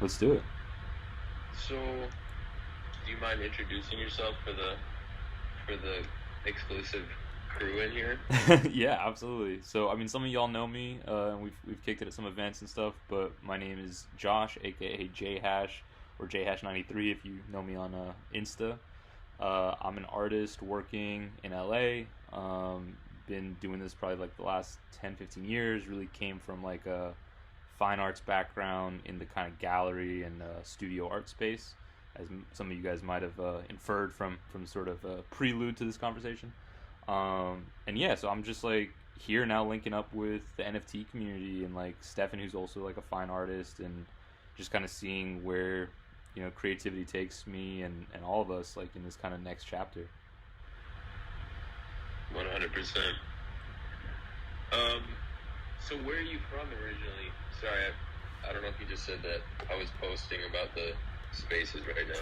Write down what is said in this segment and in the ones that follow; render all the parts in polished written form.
let's do it. So, do you mind introducing yourself for the exclusive crew in here? Yeah, absolutely. So, I mean, some of y'all know me. We've kicked it at some events and stuff. But my name is Josh, aka J Hash, or J Hash 93 if you know me on Insta. I'm an artist working in LA. Been doing this probably like the last 10, 15 years. Really came from like a fine arts background in the kind of gallery and studio art space, as some of you guys might have inferred from sort of a prelude to this conversation. And yeah, so I'm just like here now linking up with the NFT community and like Stefan, who's also like a fine artist, and just kind of seeing where creativity takes me and all of us like in this kind of next chapter. 100%. Um, so where are you from originally? Sorry, I don't know if you just said that. I was posting about the spaces right now.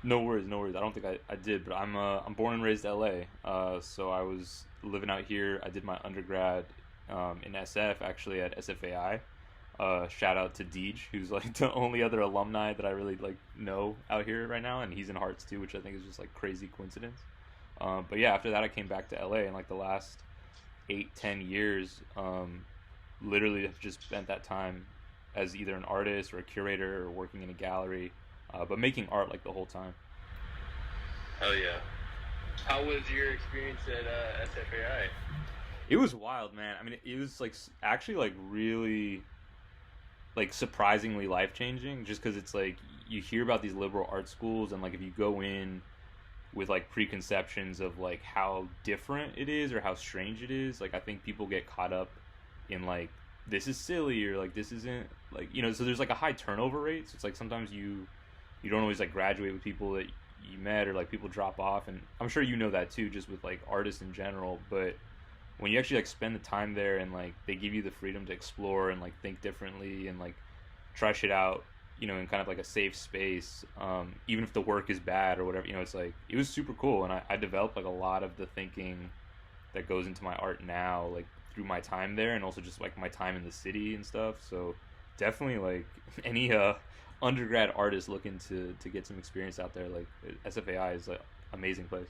No worries, no worries. I don't think I did, but I'm born and raised LA. So I was living out here. I did my undergrad in SF, actually at SFAI. Shout out to Deej, who's like the only other alumni that I really like know out here right now, and he's in Hearts too, which I think is just like crazy coincidence. But yeah, after that I came back to LA, and like the last 8, 10 years, literally have just spent that time as either an artist or a curator or working in a gallery, but making art like the whole time. Hell yeah. How was your experience at SFAI? It was wild, man. I mean, it was like actually like really like surprisingly life changing, just because it's like you hear about these liberal art schools, and like if you go in with like preconceptions of like how different it is or how strange it is, like I think people get caught up in like this is silly or like this isn't like so there's like a high turnover rate, so it's like sometimes you don't always like graduate with people that you met, or like people drop off, and I'm sure you know that too just with like artists in general. But when you actually like spend the time there and like they give you the freedom to explore and like think differently and like try shit out, in kind of like a safe space, even if the work is bad or whatever, it's like it was super cool, and I developed like a lot of the thinking that goes into my art now, like through my time there, and also just like my time in the city and stuff. So definitely like any undergrad artist looking to get some experience out there, like SFAI is like amazing place.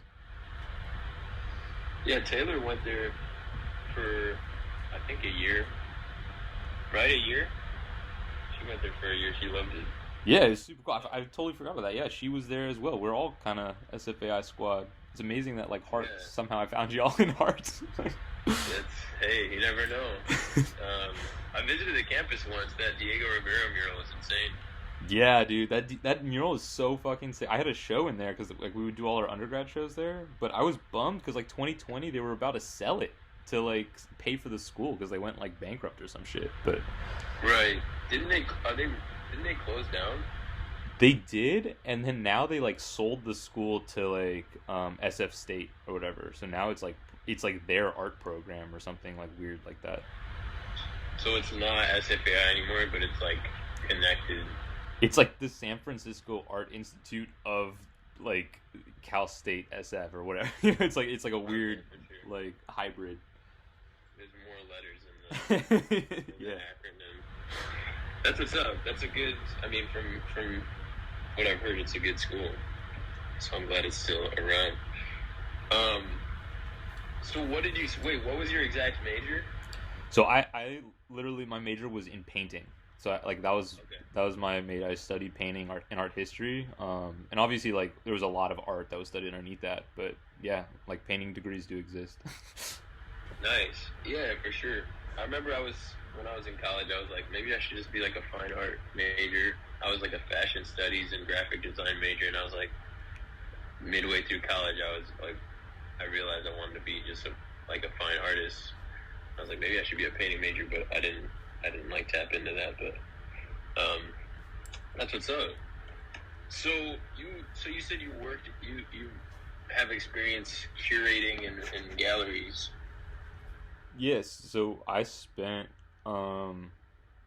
Yeah, Taylor went there for I think a year. Right, a year? She went there for a year. She loved it. Yeah, it's super cool. I totally forgot about that. Yeah, she was there as well. We're all kind of SFAI squad. It's amazing that like Hearts, Yeah. somehow I found you all in Hearts. Hey, you never know. I visited the campus once. That Diego Rivera mural was insane. Yeah, dude, that mural is so fucking sick. I had a show in there because like we would do all our undergrad shows there, but I was bummed because like 2020 they were about to sell it to like pay for the school because they went like bankrupt or some shit. But Right. Didn't they close down? they did, and then now they like sold the school to like SF State or whatever. So now it's like their art program or something like weird like that. So it's not SFAI anymore, but it's like connected. It's like the San Francisco Art Institute of like Cal State SF or whatever. It's like a weird Okay, for sure. like hybrid. There's more letters in the Yeah. acronym. That's what's up. That's a good. I mean, from what I've heard, it's a good school. So I'm glad it's still around. Um. So what did you wait? What was your exact major? So I literally my major was in painting. So like Okay. that was my major. I studied painting art and art history. And obviously like there was a lot of art that was studied underneath that. But yeah, like painting degrees do exist. Nice. Yeah, for sure. I remember when I was in college, I was like, maybe I should just be like a fine art major. I was like a fashion studies and graphic design major, and I was like, midway through college, I realized I wanted to be just like a fine artist. I was like, maybe I should be a painting major, but I didn't like tap into that. But that's what's up. So you said you have experience curating in galleries. Yes, so I spent um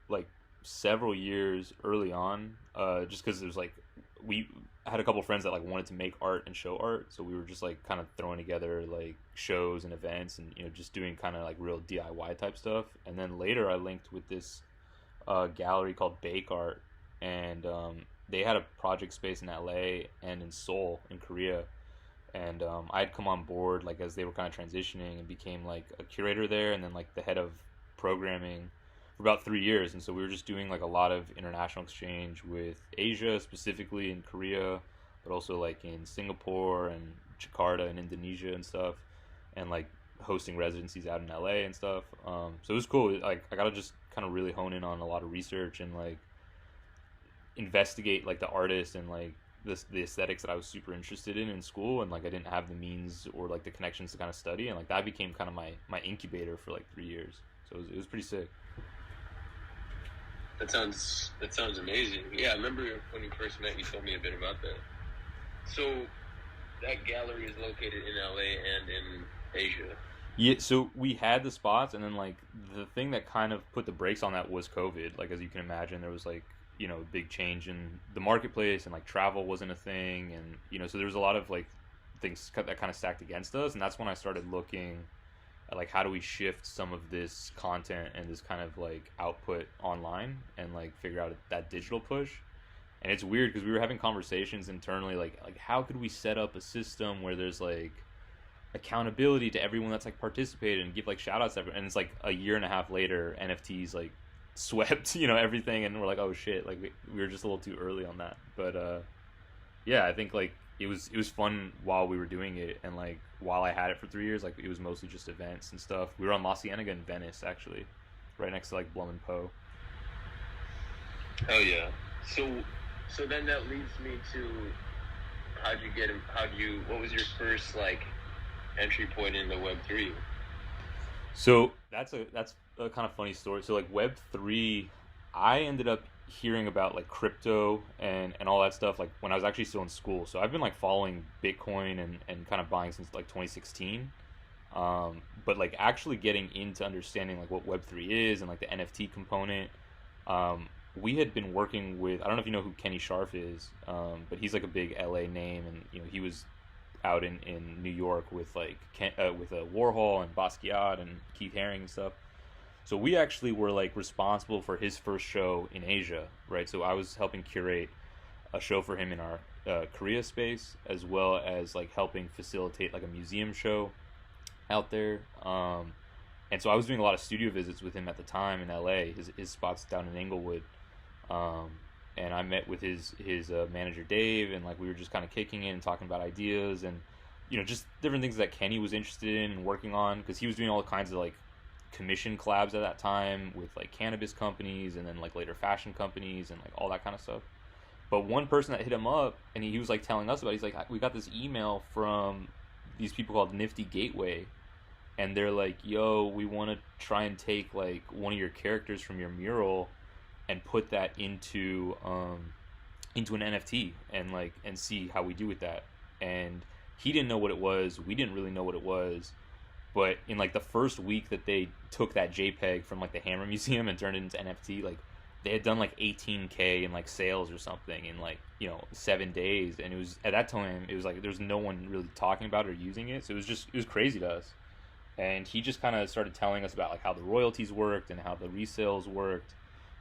like several years early on, just because there's like we had a couple friends that like wanted to make art and show art, so we were just like kind of throwing together like shows and events, and just doing kind of like real DIY type stuff. And then later I linked with this gallery called Bake Art and they had a project space in LA and in Seoul in Korea, and I'd come on board like as they were kind of transitioning and became like a curator there, and then like the head of programming for about 3 years. And so we were just doing like a lot of international exchange with Asia, specifically in Korea, but also like in Singapore and Jakarta and Indonesia and stuff, and like hosting residencies out in LA and stuff. So it was cool. Like I got to just kind of really hone in on a lot of research and like investigate like the artist and like the aesthetics that I was super interested in school, and like I didn't have the means or like the connections to kind of study, and like that became kind of my incubator for like 3 years. So it was pretty sick. That sounds amazing. Yeah, I remember when you first met, you told me a bit about that. So that gallery is located in LA and in Asia. Yeah, so we had the spots, and then like the thing that kind of put the brakes on that was COVID. Like as you can imagine, there was like big change in the marketplace, and like travel wasn't a thing, and so there was a lot of like things that kind of stacked against us, and that's when I started looking at like how do we shift some of this content and this kind of like output online and like figure out that digital push. And it's weird because we were having conversations internally like how could we set up a system where there's like accountability to everyone that's like participated and give like shout outs to everyone. And it's like a year and a half later, NFTs like swept everything, and we're like, oh shit, like we were just a little too early on that. But yeah, I think like it was fun while we were doing it, and like while I had it for 3 years, like it was mostly just events and stuff. We were on La Cienega in Venice, actually, right next to like Blum and Poe. Oh yeah. So then that leads me to what was your first like entry point into Web3? So that's a kind of funny story. So like Web3, I ended up hearing about like crypto and all that stuff like when I was actually still in school. So I've been like following Bitcoin and kind of buying since like 2016. But like actually getting into understanding like what Web3 is and like the NFT component. We had been working with, I don't know if you know who Kenny Scharf is, but he's like a big LA name, and he was out in New York with like with Warhol and Basquiat and Keith Haring and stuff. So we actually were like responsible for his first show in Asia, right? So I was helping curate a show for him in our Korea space, as well as like helping facilitate like a museum show out there. And so I was doing a lot of studio visits with him at the time in LA. His spot's down in Inglewood. And I met with his manager Dave, and like we were just kind of kicking in and talking about ideas and just different things that Kenny was interested in and working on, because he was doing all kinds of like commission collabs at that time with like cannabis companies and then like later fashion companies and like all that kind of stuff. But one person that hit him up and he was like telling us about, he's like, we got this email from these people called Nifty Gateway, and they're like, yo, we want to try and take like one of your characters from your mural and put that into an NFT and see how we do with that. And he didn't know what it was, we didn't really know what it was, but in like the first week that they took that JPEG from like the Hammer Museum and turned it into NFT, like they had done like 18K in like sales or something in like 7 days. And it was at that time, it was like there's no one really talking about it or using it, so it was crazy to us. And he just kind of started telling us about like how the royalties worked and how the resales worked.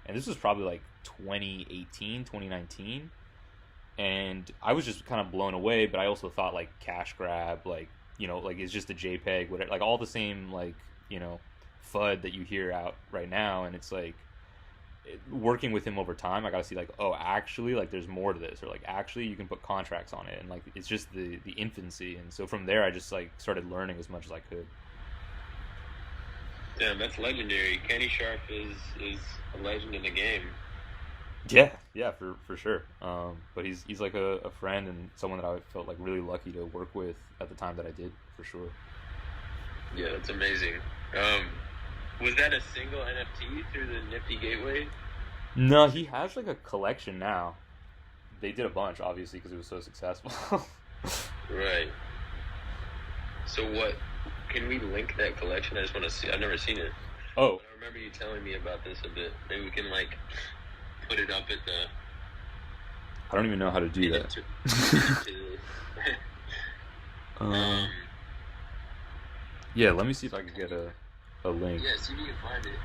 And this was probably like 2018, 2019. And I was just kind of blown away, but I also thought like cash grab, like, like it's just a JPEG, whatever, like all the same, like, FUD that you hear out right now. And it's like working with him over time, I got to see like, oh, actually, like there's more to this, or like actually you can put contracts on it. And like, it's just the infancy. And so from there, I just like started learning as much as I could. Damn, that's legendary. Kenny Scharf is a legend in the game. Yeah, for sure. But he's like a friend and someone that I felt like really lucky to work with at the time that I did, for sure. Yeah, that's amazing. Was that a single NFT through the Nifty Gateway? No, he has like a collection now. They did a bunch, obviously, because it was so successful. Right. So what? Can we link that collection? I just want to see. I've never seen it. Oh. But I remember you telling me about this a bit. Maybe we can like put it up at the. I don't even know how to do that. Yeah, let me see if I can get a link. Yeah, see if you can find it.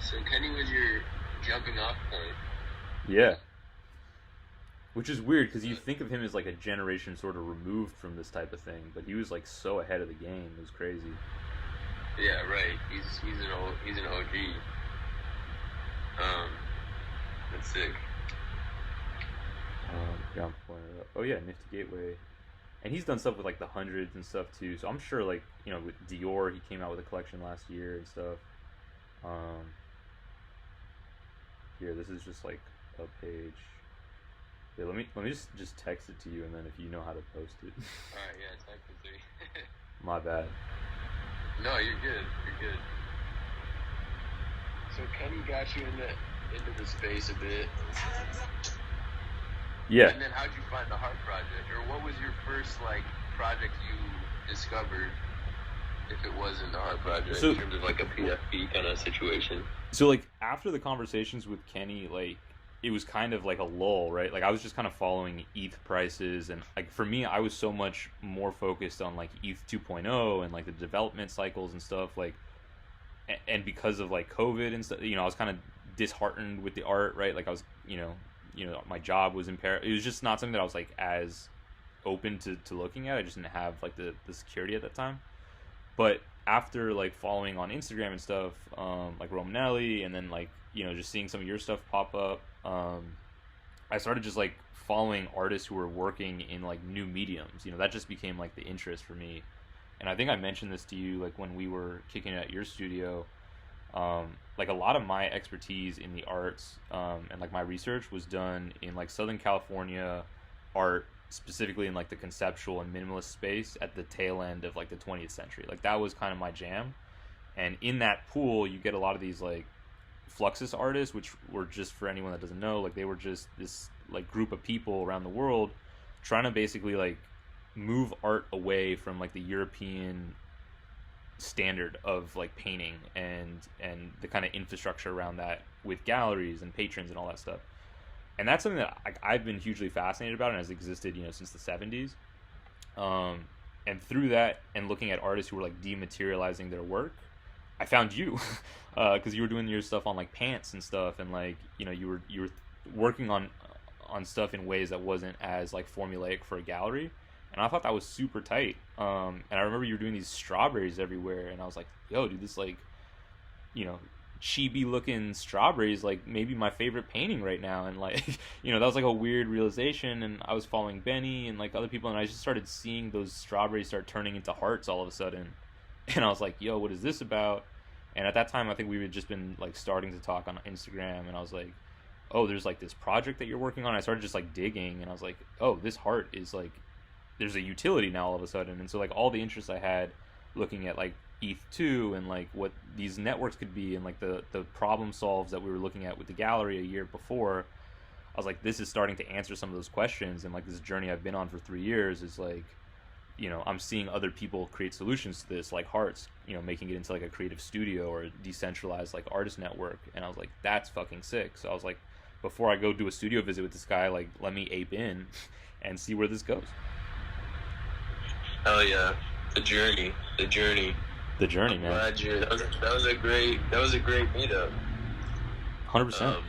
So Kenny was your jumping off point. Yeah, which is weird because you think of him as like a generation sort of removed from this type of thing, but he was like so ahead of the game. It was crazy. Yeah, right. He's an OG. That's sick. Yeah, I'm pulling it up. Oh yeah, Nifty Gateway, and he's done stuff with like the hundreds and stuff too. So I'm sure like with Dior, he came out with a collection last year and stuff. Um, Here, this is just like a page. Yeah, let me just text it to you, and then if you know how to post it. All right, yeah, type it to me. My bad. No, you're good. You're good. So Kenny got you into the space a bit. Yeah. And then how'd you find the Heart Project, or what was your first like project you discovered? If it wasn't the Heart Project, in terms of like a PFP kind of situation. So like after the conversations with Kenny, like it was kind of like a lull, right? Like I was just kind of following ETH prices, and like for me, I was so much more focused on like ETH 2.0 and like the development cycles and stuff. Like, and because of like COVID and stuff, I was kind of disheartened with the art, right? Like I was, my job was impaired. It was just not something that I was like as open to looking at. I just didn't have like the security at that time. But after like following on Instagram and stuff, like Romanelli, and then like just seeing some of your stuff pop up, I started just like following artists who were working in like new mediums. That just became like the interest for me. And I think I mentioned this to you like when we were kicking it at your studio. Like a lot of my expertise in the arts and like my research was done in like Southern California art, specifically in like the conceptual and minimalist space at the tail end of like the 20th century. Like that was kind of my jam. And in that pool you get a lot of these like Fluxus artists, which were, just for anyone that doesn't know, like they were just this like group of people around the world trying to basically like move art away from like the European standard of like painting and the kind of infrastructure around that with galleries and patrons and all that stuff. And that's something that I've been hugely fascinated about and has existed, since the 70s. And through that, and looking at artists who were like dematerializing their work, I found you, because you were doing your stuff on like pants and stuff, and like you were working on stuff in ways that wasn't as like formulaic for a gallery, and I thought that was super tight. And I remember you were doing these strawberries everywhere, and I was like, yo, dude, this like, chibi looking strawberries like maybe my favorite painting right now. And like that was like a weird realization. And I was following Benny and like other people, and I just started seeing those strawberries start turning into hearts all of a sudden. And I was like, yo, what is this about? And at that time I think we had just been like starting to talk on Instagram, and I was like, oh, there's like this project that you're working on. I started just like digging, and I was like, oh, this heart is like, there's a utility now all of a sudden. And so like all the interest I had looking at like ETH2 and like what these networks could be, and like the problem solves that we were looking at with the gallery a year before, I was like, this is starting to answer some of those questions. And like this journey I've been on for 3 years is like, I'm seeing other people create solutions to this, like Hearts, making it into like a creative studio or a decentralized like artist network. And I was like, that's fucking sick. So I was like, before I go do a studio visit with this guy, like let me ape in and see where this goes. Hell yeah, the journey, man. Glad you. That was a great meetup. 100%.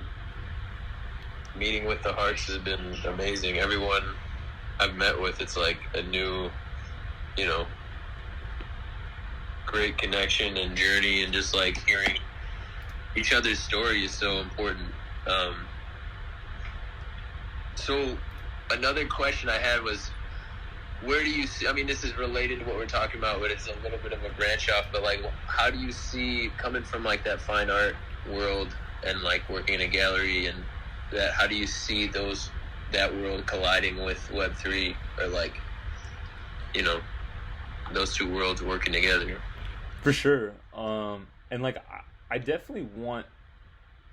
Meeting with the Hearts has been amazing. Everyone I've met with, it's like a new, great connection and journey, and just like hearing each other's story is so important. So another question I had was, where do you see, I mean, this is related to what we're talking about, but it's a little bit of a branch off, but like, how do you see, coming from like that fine art world and like working in a gallery and that, how do you see that world colliding with Web3, or like, those two worlds working together? For sure. And like, I definitely want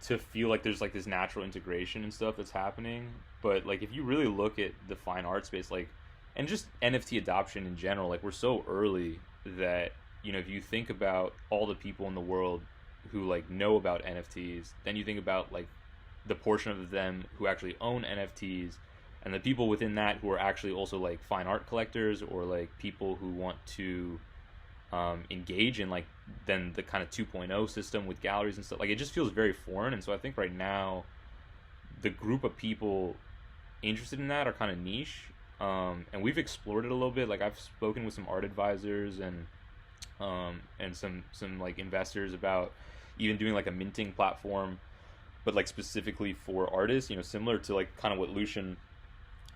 to feel like there's like this natural integration and stuff that's happening, but like if you really look at the fine art space, like, and just NFT adoption in general, like we're so early that, if you think about all the people in the world who like know about NFTs, then you think about like the portion of them who actually own NFTs, and the people within that who are actually also like fine art collectors, or like people who want to engage in like then the kind of 2.0 system with galleries and stuff. Like it just feels very foreign. And so I think right now the group of people interested in that are kind of niche, and we've explored it a little bit. Like I've spoken with some art advisors and some like investors about even doing like a minting platform, but like specifically for artists, similar to like kind of what Lucian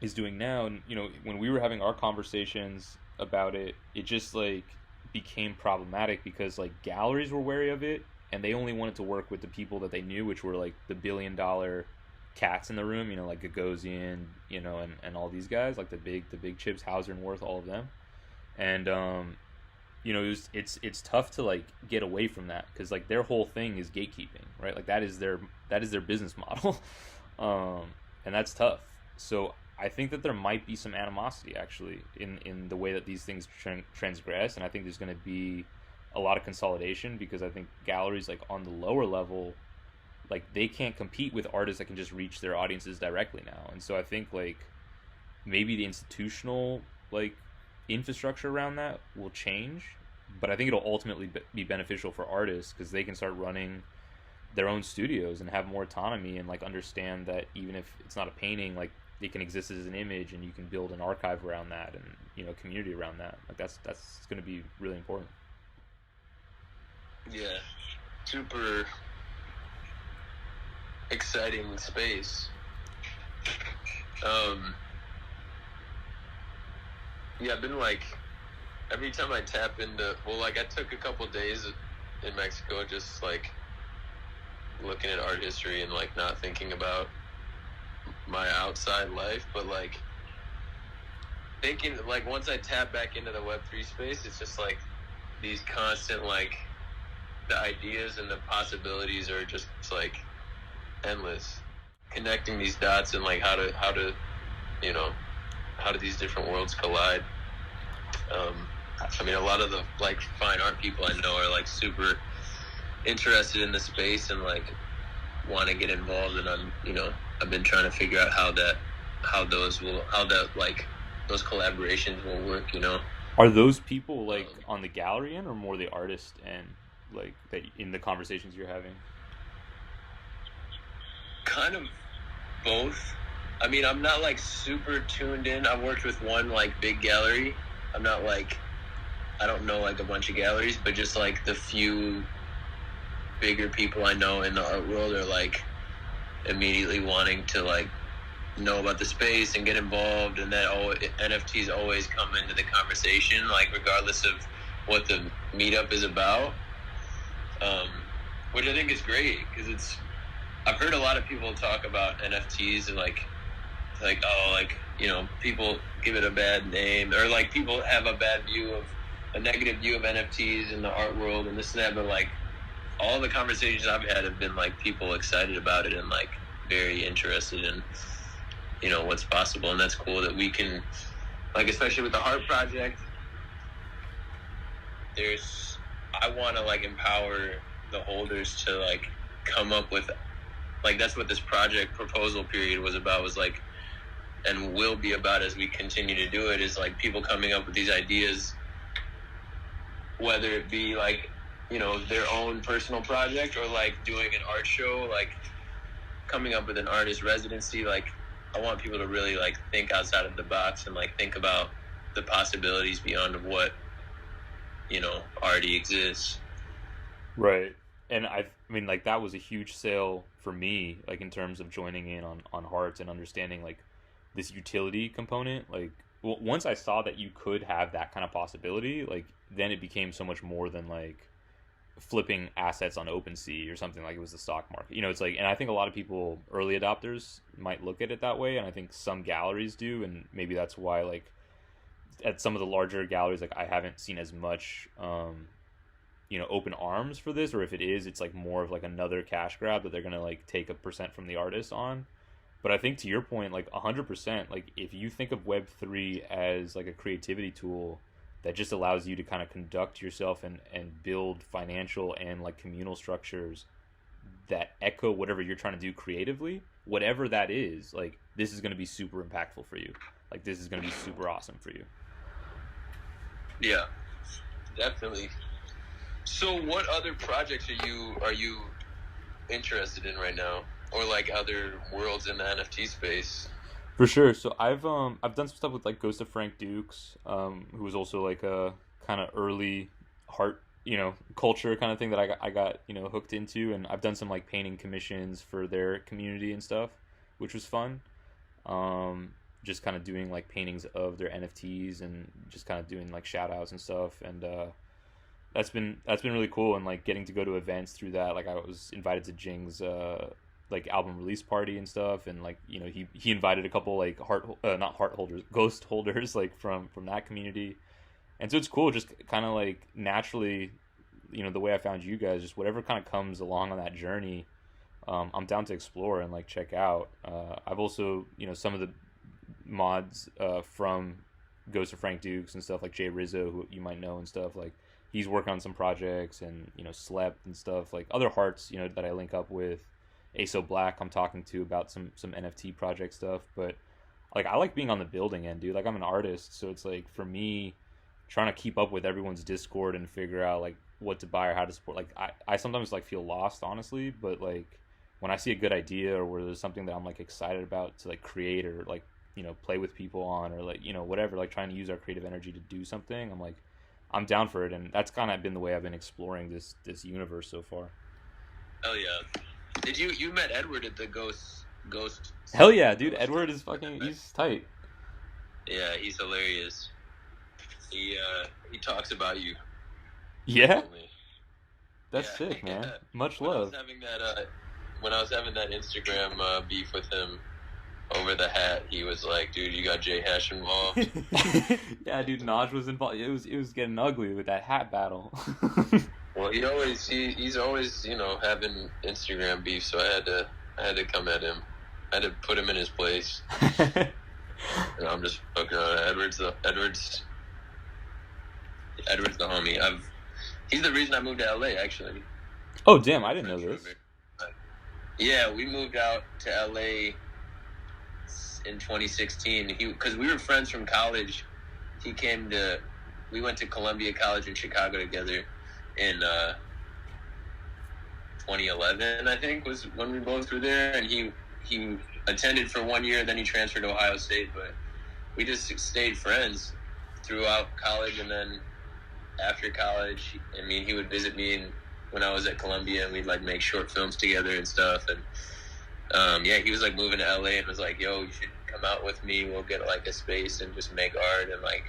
is doing now. And when we were having our conversations about it, it just like became problematic because like galleries were wary of it, and they only wanted to work with the people that they knew, which were like the $1 billion cats in the room, like Gagosian, and all these guys, like the big chips, Hauser and Worth, all of them. And it's tough to like get away from that because like their whole thing is gatekeeping, right? Like that is their business model, and that's tough. So I think that there might be some animosity actually in the way that these things transgress, and I think there's going to be a lot of consolidation because I think galleries like on the lower level, like they can't compete with artists that can just reach their audiences directly now. And so I think like maybe the institutional like infrastructure around that will change, but I think it'll ultimately be beneficial for artists because they can start running their own studios and have more autonomy and like understand that even if it's not a painting, like it can exist as an image and you can build an archive around that and community around that. Like that's going to be really important. Yeah, super exciting space. Yeah, I've been like, every time I tap into, I took a couple days in Mexico just like looking at art history and like not thinking about my outside life, but like thinking like once I tap back into the Web3 space, it's just like these constant like the ideas and the possibilities are just like endless. Connecting these dots and like how do these different worlds collide. I mean, a lot of the like fine art people I know are like super interested in the space and like want to get involved, and I've been trying to figure out how those collaborations will work. Are those people like on the gallery end or more the artist end, like that in the conversations you're having? Kind of both. I mean, I'm not like super tuned in. I've worked with one like big gallery. I'm not like, I don't know like a bunch of galleries, but just like the few bigger people I know in the art world are like immediately wanting to like know about the space and get involved, and that NFTs always come into the conversation, like regardless of what the meetup is about, which I think is great because I've heard a lot of people talk about NFTs and like people give it a bad name, or like people have a negative view of NFTs in the art world and this and that, but like all the conversations I've had have been like people excited about it and like very interested in what's possible. And that's cool that we can, like, especially with the Heart Project, I want to like empower the holders to like come up with, like, that's what this project proposal period was about, was like, and will be about as we continue to do it, is like people coming up with these ideas, whether it be like their own personal project or like doing an art show, like coming up with an artist residency. Like I want people to really like think outside of the box and like think about the possibilities beyond of what already exists. Right. And I mean, like, that was a huge sale for me, like in terms of joining in on Hearts and understanding like this utility component. Like once I saw that you could have that kind of possibility, like then it became so much more than like flipping assets on OpenSea or something like it was the stock market. It's like, and I think a lot of people, early adopters, might look at it that way, and I think some galleries do, and maybe that's why like at some of the larger galleries, like I haven't seen as much open arms for this, or if it is, it's like more of like another cash grab that they're gonna like take a percent from the artist on. But I think to your point, like 100%, like if you think of Web3 as like a creativity tool that just allows you to kind of conduct yourself and build financial and like communal structures that echo whatever you're trying to do creatively, whatever that is, like this is going to be super impactful for you. Like this is going to be super awesome for you. Yeah, definitely. So what other projects are you interested in right now? or like other worlds in the NFT space. For sure. So I've done some stuff with like Ghost of Frank Dukes, who was also like a kind of early heart, culture kind of thing that I got hooked into, and I've done some like painting commissions for their community and stuff, which was fun. Just kind of doing like paintings of their NFTs and just kind of doing like shout outs and stuff, and that's been really cool, and like getting to go to events through that. Like I was invited to Jing's like album release party and stuff, and like he invited a couple like not heart holders, ghost holders, like from that community. And so it's cool, just kind of like naturally, the way I found you guys, just whatever kind of comes along on that journey, I'm down to explore and like check out. I've also, some of the mods from Ghost of Frank Dukes and stuff, like Jay Rizzo, who you might know and stuff, like he's working on some projects, and Slept and stuff, like other hearts, that I link up with. Aso Black I'm talking to about some NFT project stuff. But like I like being on the building end, dude. Like I'm an artist, so it's like for me trying to keep up with everyone's Discord and figure out like what to buy or how to support. Like I sometimes like feel lost, honestly, but like when I see a good idea or where there's something that I'm like excited about to like create or like play with people on, or like whatever, like trying to use our creative energy to do something, I'm like I'm down for it. And that's kind of been the way I've been exploring this universe so far. Hell yeah. Did you met Edward at the Ghost? Hell yeah, dude. Edward is fucking, he's tight. Yeah, he's hilarious. He talks about you. Yeah? That's Yeah. sick, man. Much When love. when I was having that Instagram beef with him over the hat, he was like, "Dude, you got Jay Hash involved." Yeah, dude, Naj was involved. It was getting ugly with that hat battle. Well, he's always having Instagram beef, so I had to come at him. I had to put him in his place. And I'm just fucking around. Edward's the homie. He's the reason I moved to LA, actually. Oh damn, I didn't know this. Yeah, we moved out to LA in 2016. Because we were friends from college. We went to Columbia College in Chicago together in 2011, I think, was when we both were there. And he attended for 1 year, then he transferred to Ohio State. But we just stayed friends throughout college, and then after college, he would visit me when I was at Columbia, and we'd like make short films together and stuff. And he was like moving to LA and was like, "Yo, you should come out with me. We'll get like a space and just make art." And like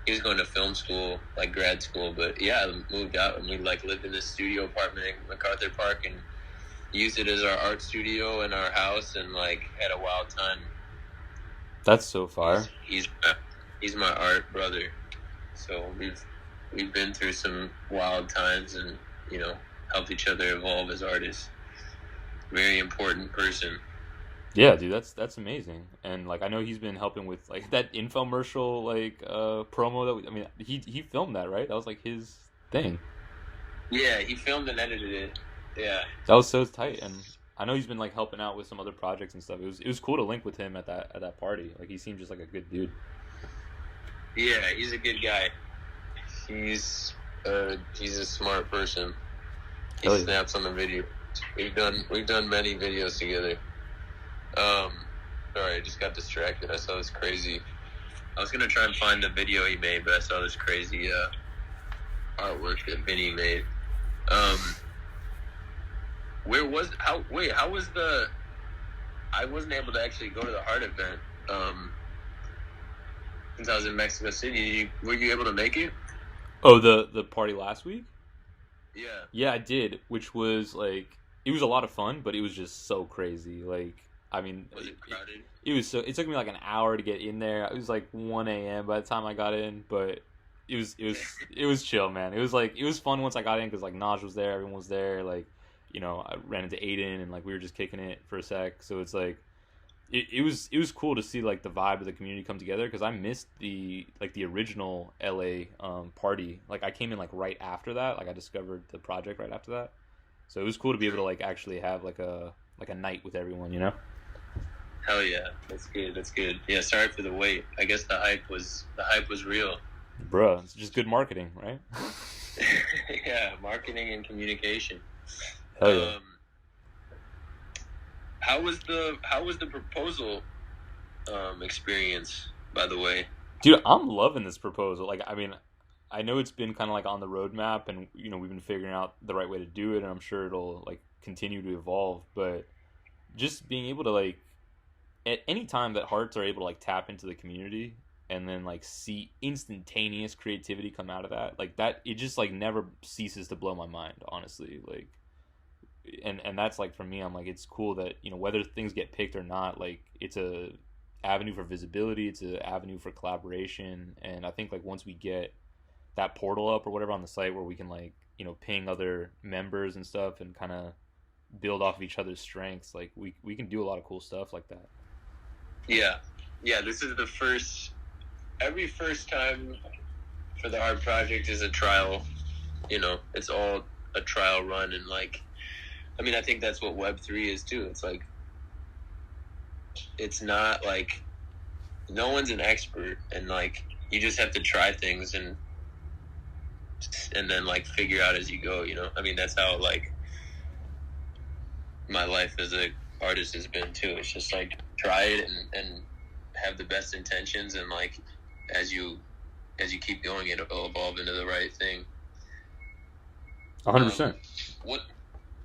he was going to film school, like grad school. But yeah, I moved out, and we like lived in this studio apartment in MacArthur Park and used it as our art studio in our house, and like had a wild time. That's so far. He's my art brother, so we've been through some wild times, and helped each other evolve as artists. Very important person. Yeah, dude, that's amazing. And like I know he's been helping with like that infomercial like promo that he filmed that, right? That was like his thing. Yeah, he filmed and edited it. Yeah. That was so tight. And I know he's been like helping out with some other projects and stuff. It was cool to link with him at that party. Like he seemed just like a good dude. Yeah, he's a good guy. He's a smart person. He snaps on the video. We've done many videos together. Sorry, I just got distracted. I saw this crazy. I was gonna try and find the video he made, but I saw this crazy artwork that Vinny made. How was the? I wasn't able to actually go to the Heart event. Since I was in Mexico City, were you able to make it? Oh, the party last week? Yeah. Yeah, I did, which was like it was a lot of fun, but it was just so crazy. Like was it crowded? It took me like an hour to get in there. It was like 1 a.m. by the time I got in, but it was chill, man. It was fun once I got in because like Naj was there, everyone was there. Like I ran into Aiden and like we were just kicking it for a sec. So it's like it was cool to see like the vibe of the community come together, because I missed the original LA party. Like I came in like right after that. Like I discovered the project right after that. So it was cool to be able to like actually have like a night with everyone, Hell yeah, that's good. Yeah, sorry for the wait. I guess the hype was real. Bruh, it's just good marketing, right? Yeah, marketing and communication. Hell yeah. How was the proposal experience, by the way? Dude, I'm loving this proposal. Like, I mean, I know it's been kind of like on the roadmap, and we've been figuring out the right way to do it, and I'm sure it'll like continue to evolve. But just being able to like at any time that hearts are able to like tap into the community and then like see instantaneous creativity come out of that, like that, it just like never ceases to blow my mind, honestly. Like, and that's like for me, I'm like, it's cool that whether things get picked or not, like it's a avenue for visibility, it's an avenue for collaboration. And I think like once we get that portal up or whatever on the site where we can like ping other members and stuff and kind of build off of each other's strengths, like we can do a lot of cool stuff like that. Yeah, this is the first, every first time for the art project is a trial. It's all a trial run. And like, I mean, I think that's what Web3 is too. It's like, it's not like no one's an expert, and like you just have to try things and then like figure out as you go. I mean, that's how like my life as a artist has been too. It's just like try it and have the best intentions, and like as you keep going, it'll evolve into the right thing. 100%.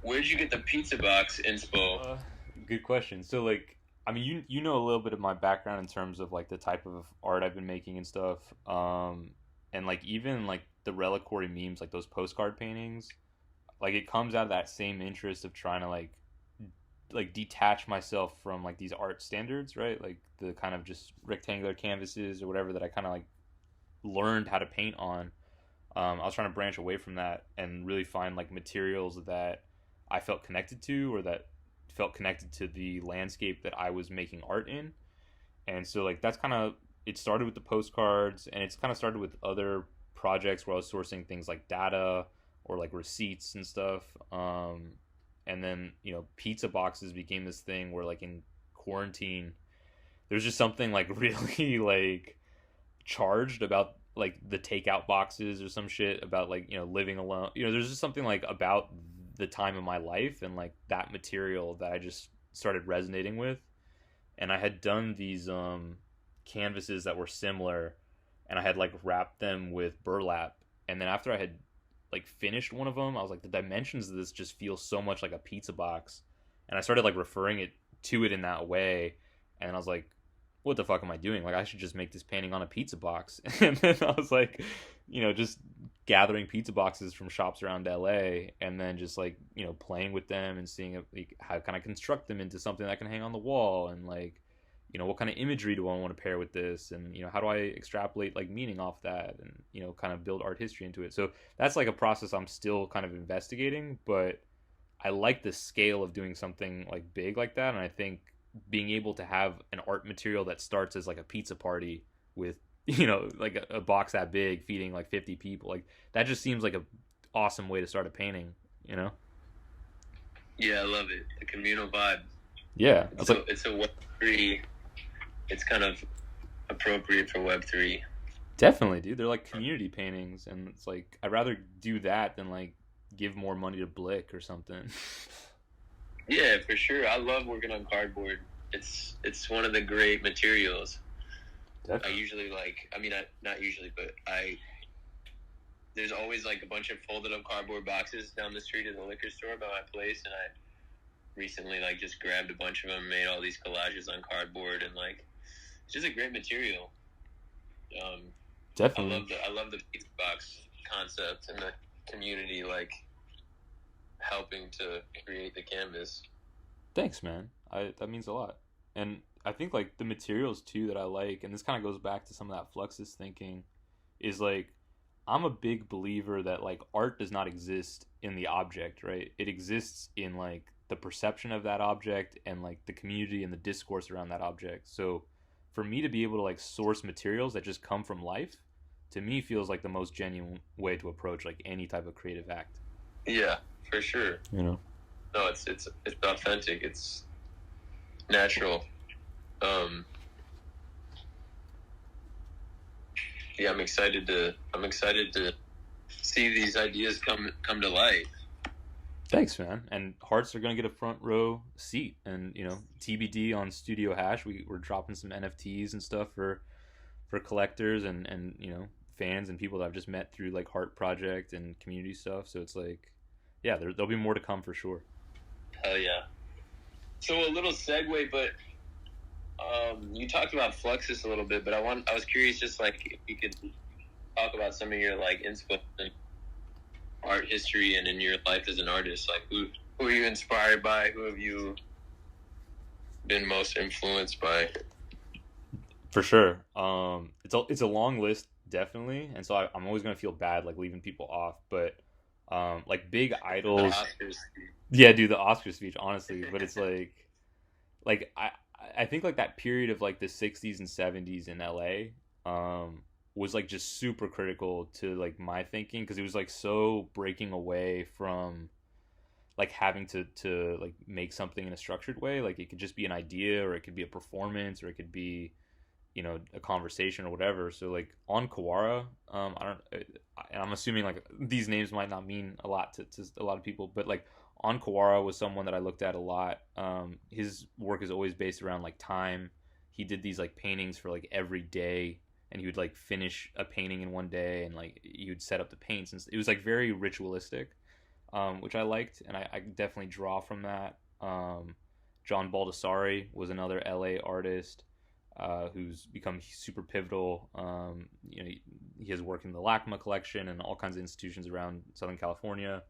Where'd you get the pizza box inspo? Good question. So like, I mean, you know a little bit of my background in terms of like the type of art I've been making and stuff, and like even like the reliquary memes, like those postcard paintings, like it comes out of that same interest of trying to like detach myself from like these art standards, right? Like the kind of just rectangular canvases or whatever that I kind of like learned how to paint on. I was trying to branch away from that and really find like materials that I felt connected to, or that felt connected to the landscape that I was making art in. And so like that's kind of, it started with the postcards, and it's kind of started with other projects where I was sourcing things like data or like receipts and stuff. And then pizza boxes became this thing where like in quarantine there's just something like really like charged about like the takeout boxes or some shit about like living alone. There's just something like about the time of my life and like that material that I just started resonating with. And I had done these canvases that were similar, and I had like wrapped them with burlap. And then after I had like finished one of them, I was like, the dimensions of this just feel so much like a pizza box. And I started like referring it to it in that way. And I was like, what the fuck am I doing? Like, I should just make this painting on a pizza box. And then I was like, just gathering pizza boxes from shops around LA, and then just like, playing with them and seeing like, how can I construct them into something that can hang on the wall, and like, what kind of imagery do I want to pair with this, and how do I extrapolate like meaning off that, and kind of build art history into it. So that's like a process I'm still kind of investigating, but I like the scale of doing something like big like that. And I think being able to have an art material that starts as like a pizza party with like a box that big feeding like 50 people, like that just seems like a awesome way to start a painting. Yeah, I love it. The communal vibe. Yeah, it's a Web3. It's kind of appropriate for Web3. Definitely, dude. They're like community paintings, and it's like I'd rather do that than like give more money to Blick or something. Yeah, for sure. I love working on cardboard. It's one of the great materials. Definitely. I usually not usually, but there's always like a bunch of folded up cardboard boxes down the street at the liquor store by my place, and I recently like just grabbed a bunch of them, made all these collages on cardboard, and like it's just a great material. Definitely. I love the pizza box concept and the community like helping to create the canvas. Thanks, man. That means a lot. And I think like the materials too that I like, and this kind of goes back to some of that Fluxus thinking, is like I'm a big believer that like art does not exist in the object, right? It exists in like the perception of that object and like the community and the discourse around that object. So for me to be able to like source materials that just come from life, to me feels like the most genuine way to approach like any type of creative act. Yeah, for sure. No, it's authentic. It's natural. Yeah, I'm excited to see these ideas come to life. Thanks, man. And Hearts are gonna get a front row seat, and TBD on Studio Hash. We're dropping some NFTs and stuff for collectors and fans and people that I've just met through like Heart Project and community stuff. So it's like, yeah, there'll be more to come for sure. Hell yeah. So a little segue, but you talked about Fluxus a little bit, but I was curious, just like if you could talk about some of your like influence in art history and in your life as an artist. Like who are you inspired by? Who have you been most influenced by? For sure. It's a long list, definitely, and so I'm always gonna feel bad like leaving people off, but like big idols. Yeah, dude, the Oscar speech, honestly, but it's like I think like that period of like the '60s and '70s in LA was like just super critical to like my thinking because it was like so breaking away from like having to like make something in a structured way. Like it could just be an idea, or it could be a performance, or it could be a conversation or whatever. So like on Kawara, I don't, and I'm assuming like these names might not mean a lot to a lot of people, but like on Kawara was someone that I looked at a lot. His work is always based around like time. He did these like paintings for like every day, and he would like finish a painting in one day, and like he would set up the paints, and it was like very ritualistic, which I liked, and I definitely draw from that. John Baldessari was another LA artist who's become super pivotal. He has work in the Lacma collection and all kinds of institutions around Southern California.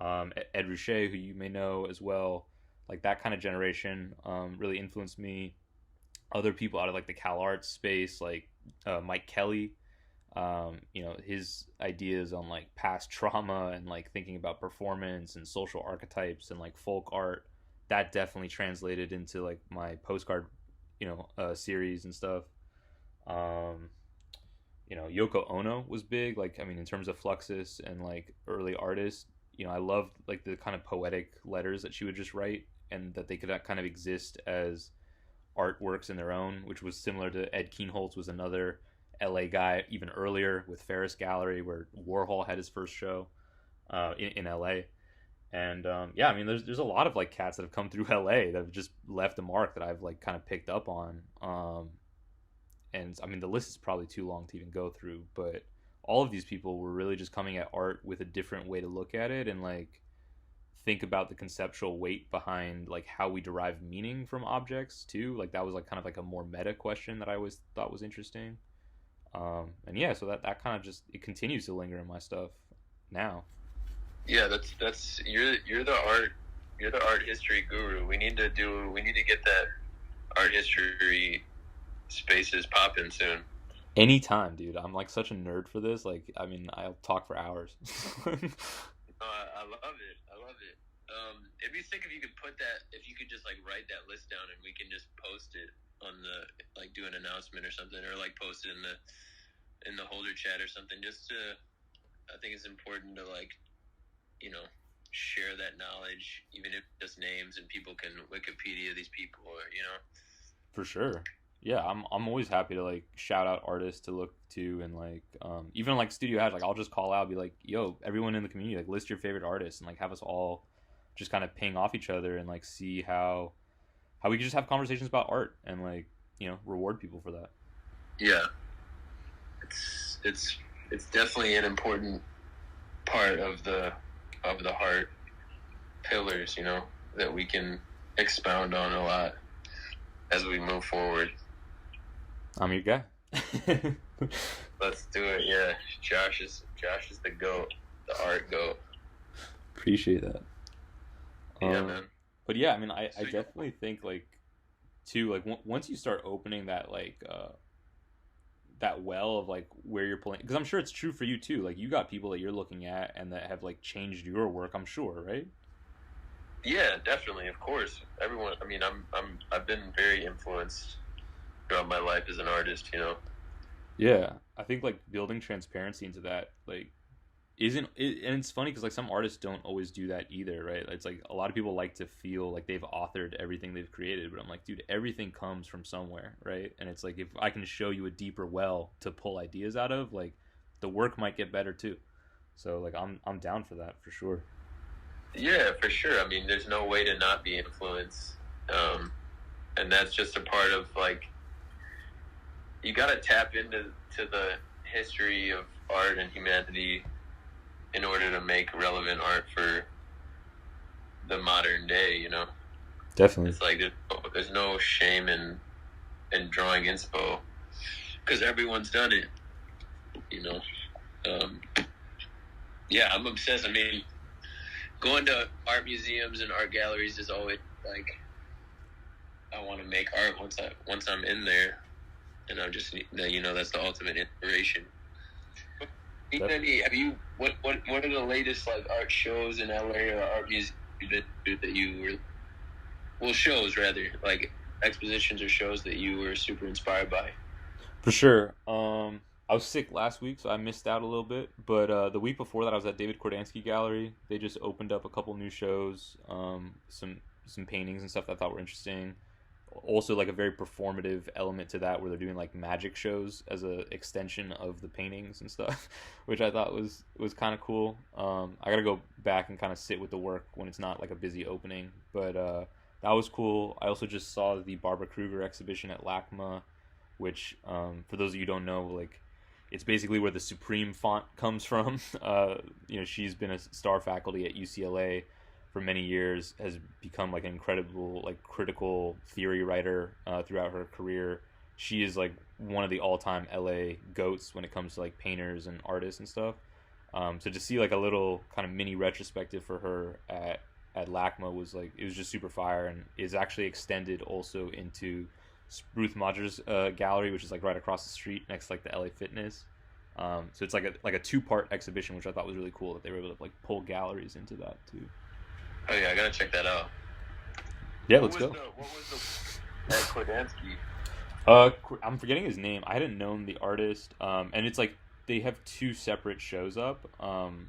Ed Ruscha, who you may know as well, like that kind of generation, really influenced me. Other people out of like the Cal Arts space, like Mike Kelly, his ideas on like past trauma and like thinking about performance and social archetypes and like folk art, that definitely translated into like my postcard series and stuff. Yoko Ono was big, like I mean in terms of Fluxus and like early artists. I loved like the kind of poetic letters that she would just write, and that they could kind of exist as artworks in their own, which was similar to Ed Keenholz, was another LA guy even earlier with Ferris Gallery, where Warhol had his first show in LA. And yeah, I mean, there's a lot of like cats that have come through LA that have just left a mark that I've like kind of picked up on. And I mean, the list is probably too long to even go through, but all of these people were really just coming at art with a different way to look at it and like think about the conceptual weight behind like how we derive meaning from objects too. Like that was like kind of like a more meta question that I always thought was interesting. And yeah, so that kind of just, it continues to linger in my stuff now. Yeah, that's you're the art history guru. We need to get that art history spaces popping soon. Anytime, dude. I'm like such a nerd for this. Like, I mean, I'll talk for hours. I love it. I love it. It'd be sick if you could just like write that list down and we can just post it on the, like do an announcement or something, or like post it in the holder chat or something. I think it's important to like, share that knowledge, even if just names, and people can Wikipedia these people, or For sure. Yeah, I'm always happy to like shout out artists to look to, and like even like Studio Hash, like I'll just call out, be like, yo, everyone in the community, like list your favorite artists, and like have us all just kind of ping off each other and like see how we can just have conversations about art and like reward people for that. Yeah, it's definitely an important part of the heart pillars, that we can expound on a lot as we move forward. I'm your guy. Let's do it. Yeah, Josh is the GOAT, the art GOAT. Appreciate that. Yeah, man. But yeah, I mean, I definitely think like too, like once you start opening that like that well of like where you're pulling, because I'm sure it's true for you too. Like you got people that you're looking at and that have like changed your work, I'm sure, right? Yeah, definitely, of course. Everyone. I mean, I've been very influenced throughout my life as an artist. Yeah, I think like building transparency into that like and it's funny because like some artists don't always do that either, right? It's like a lot of people like to feel like they've authored everything they've created, but I'm like, dude, everything comes from somewhere, right? And it's like if I can show you a deeper well to pull ideas out of, like the work might get better too. So like I'm down for that for sure. Yeah, for sure. I mean, there's no way to not be influenced. And that's just a part of, like, you got to tap into the history of art and humanity in order to make relevant art for the modern day, you know? Definitely. It's like there's no shame in drawing inspo because everyone's done it, you know? Yeah, I'm obsessed. I mean, going to art museums and art galleries is always like, I want to make art once I'm in there, and I'm just, you know, that's the ultimate inspiration. What are the latest like art shows in LA or art museums that you were, well, shows rather, like expositions or shows that you were super inspired by? For sure. I was sick last week, so I missed out a little bit. But the week before that, I was at David Kordansky Gallery. They just opened up a couple new shows, some paintings and stuff that I thought were interesting. Also, like a very performative element to that, where they're doing like magic shows as a extension of the paintings and stuff, which I thought was kind of cool. I gotta go back and kind of sit with the work when it's not like a busy opening, but that was cool. I also just saw the Barbara Kruger exhibition at Lacma, which, for those of you who don't know, like, it's basically where the Supreme font comes from. You know, she's been a star faculty at UCLA for many years, has become like an incredible like critical theory writer throughout her career. She is like one of the all-time LA goats when it comes to like painters and artists and stuff. So to see like a little kind of mini retrospective for her at Lacma was like, it was just super fire, and is actually extended also into Ruth Modger's gallery, which is like right across the street next to like the LA Fitness. So it's like a two-part exhibition, which I thought was really cool that they were able to like pull galleries into that too. Oh yeah, I gotta check that out. Yeah, let's go. What was the Kordansky? I'm forgetting his name. I hadn't known the artist, and it's like they have two separate shows up,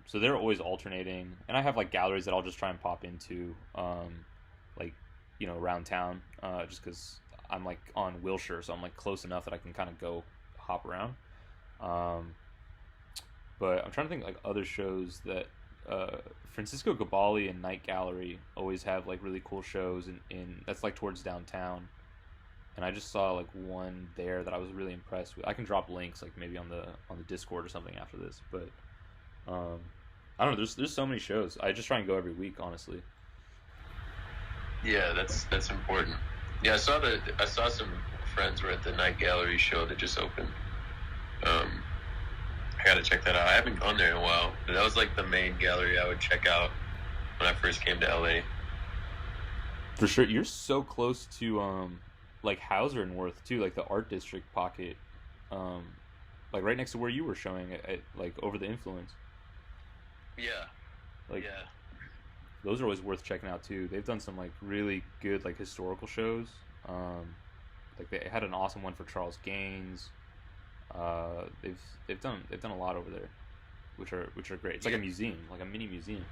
so they're always alternating. And I have like galleries that I'll just try and pop into, like, you know, around town, just because I'm like on Wilshire, so I'm like close enough that I can kind of go hop around. But I'm trying to think like other shows that Francisco Gabali and Night Gallery always have like really cool shows in that's like towards downtown. And I just saw like one there that I was really impressed with. I can drop links like maybe on the Discord or something after this, but I don't know. There's so many shows. I just try and go every week, honestly. Yeah, that's important. Yeah, I saw some friends were at the Night Gallery show that just opened. I gotta check that out. I haven't gone there in a while, but that was like the main gallery I would check out when I first came to LA. For sure, you're so close to like Hauser and Worth too, like the art district pocket, like right next to where you were showing at like Over the Influence. Yeah. Like, yeah. Those are always worth checking out too. They've done some like really good like historical shows. Like they had an awesome one for Charles Gaines. They've done a lot over there, which are great. It's like a museum, like a mini museum.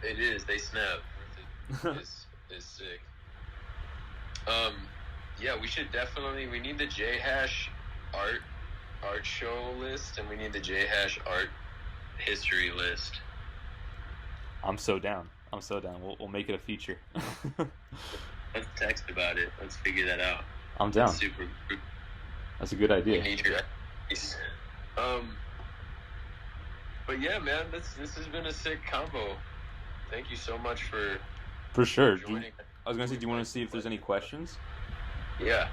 It is. They snap. is sick. Yeah, we need the J Hash art show list, and we need the J Hash art history list. I'm so down. We'll make it a feature. Let's text about it. Let's figure that out. I'm down. That's super. That's a good idea. We need your advice. But yeah, man, this has been a sick combo. Thank you so much for sure. joining. I was gonna say, do you want to see if there's any questions? Yeah.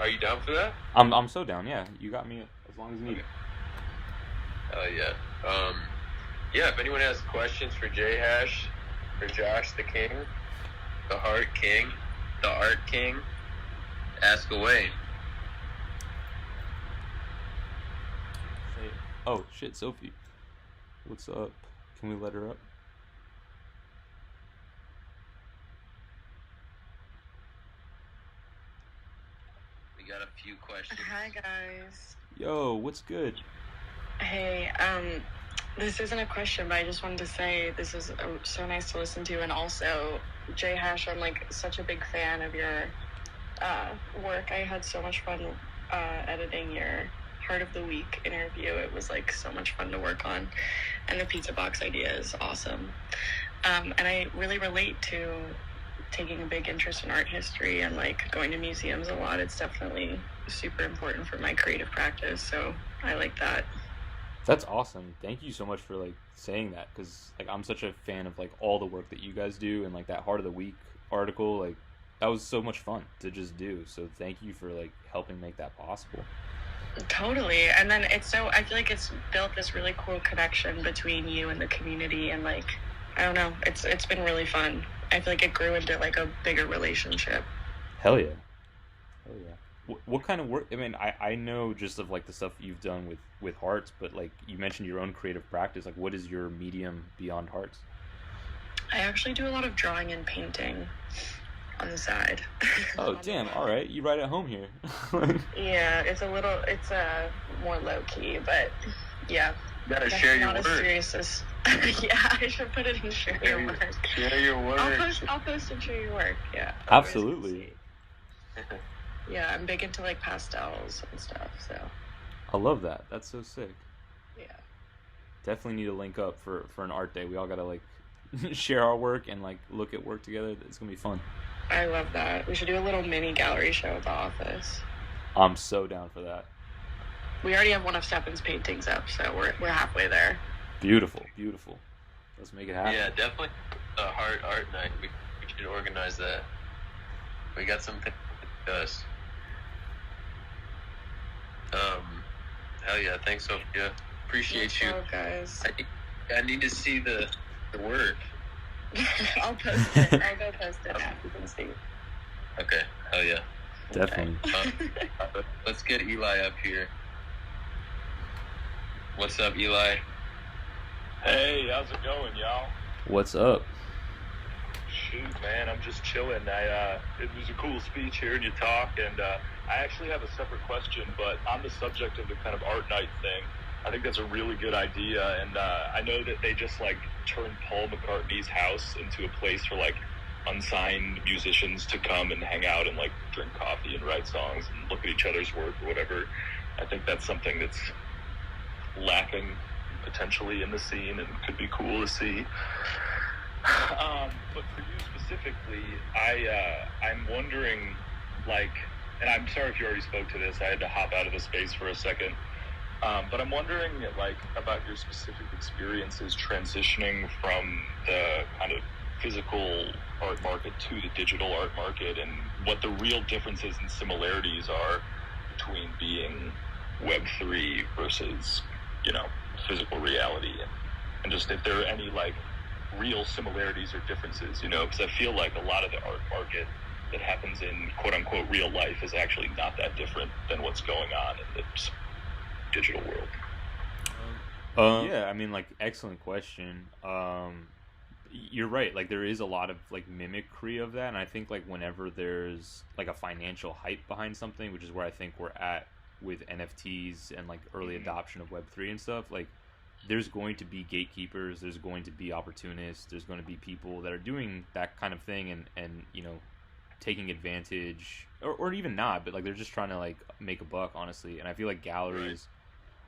Are you down for that? I'm so down. Yeah, you got me as long as you need. Yeah. Yeah. If anyone has questions for J Hash, for Josh the King, the Heart King, the Art King, ask away. Oh shit, Sophie, what's up? Can we let her up? We got a few questions. Hi guys. Yo, what's good? Hey, this isn't a question, but I just wanted to say this is so nice to listen to, and also J Hash, I'm like such a big fan of your work. I had so much fun editing your Heart of the Week interview. It was like so much fun to work on, and the pizza box idea is awesome. And I really relate to taking a big interest in art history and like going to museums a lot. It's definitely super important for my creative practice. So I like that. That's awesome. Thank you so much for like saying that, because like I'm such a fan of like all the work that you guys do, and like that Heart of the Week article, like that was so much fun to just do. So thank you for like helping make that possible. Totally. And then I feel like it's built this really cool connection between you and the community, and like, I don't know, it's been really fun. I feel like it grew into like a bigger relationship. Hell yeah. Hell yeah. What kind of work? I mean, I know just of like the stuff you've done with Hearts, but like you mentioned your own creative practice. Like, what is your medium beyond Hearts? I actually do a lot of drawing and painting on the side. Oh, damn. All right. You right at home here. Yeah, it's more low key, but yeah. You gotta share your not work. As serious as yeah, I should put it in share your work. Share your work. I'll post and share your work. Yeah. Absolutely. Yeah, I'm big into like pastels and stuff. So. I love that. That's so sick. Yeah. Definitely need to link up for an art day. We all gotta like share our work and like look at work together. It's gonna be fun. I love that. We should do a little mini gallery show at the office. I'm so down for that. We already have one of Stefan's paintings up, so we're halfway there. Beautiful, beautiful. Let's make it happen. Yeah, definitely a hard art night. We should organize that. We got something to discuss. Hell yeah, thanks, Sophia. Appreciate you. Guys. I need to see the work. I'll post it. I'll go post it after you can see. Okay, hell yeah. Definitely. Let's get Eli up here. What's up, Eli? Hey, how's it going, y'all? What's up? Shoot, man, I'm just chilling. It was a cool speech hearing you talk, and I actually have a separate question, but on the subject of the kind of art night thing, I think that's a really good idea, and I know that they just, like, turned Paul McCartney's house into a place for, like, unsigned musicians to come and hang out and, like, drink coffee and write songs and look at each other's work or whatever. I think that's something that's lacking potentially in the scene and could be cool to see. But for you specifically, I'm wondering, like, and I'm sorry if you already spoke to this, I had to hop out of the space for a second, but I'm wondering, like, about your specific experiences transitioning from the kind of physical art market to the digital art market, and what the real differences and similarities are between being Web3 versus, you know, physical reality, and just if there are any, like, real similarities or differences, you know, because I feel like a lot of the art market that happens in quote-unquote real life is actually not that different than what's going on in the digital world. Yeah, I mean, like, excellent question. You're right, like, there is a lot of, like, mimicry of that, and I think, like, whenever there's, like, a financial hype behind something, which is where I think we're at with NFTs and, like, early adoption of Web3 and stuff, like, there's going to be gatekeepers, there's going to be opportunists, there's going to be people that are doing that kind of thing and you know, taking advantage, or even not, but, like, they're just trying to, like, make a buck, honestly. And I feel like galleries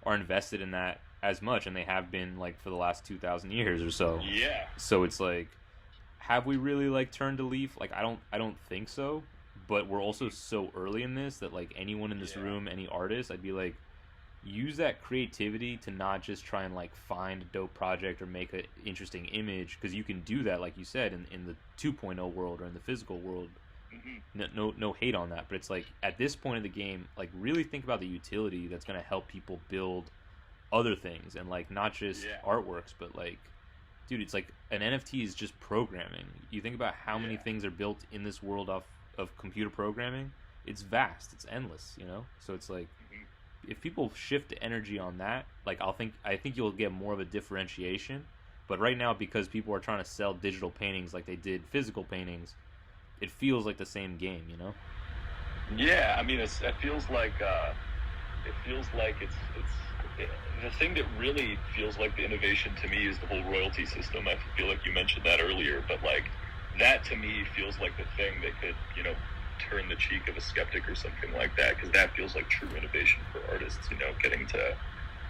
are invested in that as much, and they have been, like, for the last 2,000 years or so. Yeah. So it's like, have we really, like, turned a leaf? Like, I don't think so, but we're also so early in this that, like, anyone in this room, any artist, I'd be like, use that creativity to not just try and, like, find a dope project or make an interesting image, because you can do that, like you said, in the 2.0 world or in the physical world. No hate on that, but it's like, at this point of the game, like, really think about the utility that's going to help people build other things, and, like, not just artworks, but, like, dude, it's like an NFT is just programming. You think about how many things are built in this world of computer programming. It's vast, it's endless, you know. So it's like, if people shift energy on that, like, I think you'll get more of a differentiation. But right now, because people are trying to sell digital paintings like they did physical paintings, it feels like the same game, you know? Yeah, I mean, it feels like it's the thing that really feels like the innovation to me is the whole royalty system. I feel like you mentioned that earlier, but, like, that to me feels like the thing that could, you know, turn the cheek of a skeptic or something like that, because that feels like true innovation for artists, you know, getting to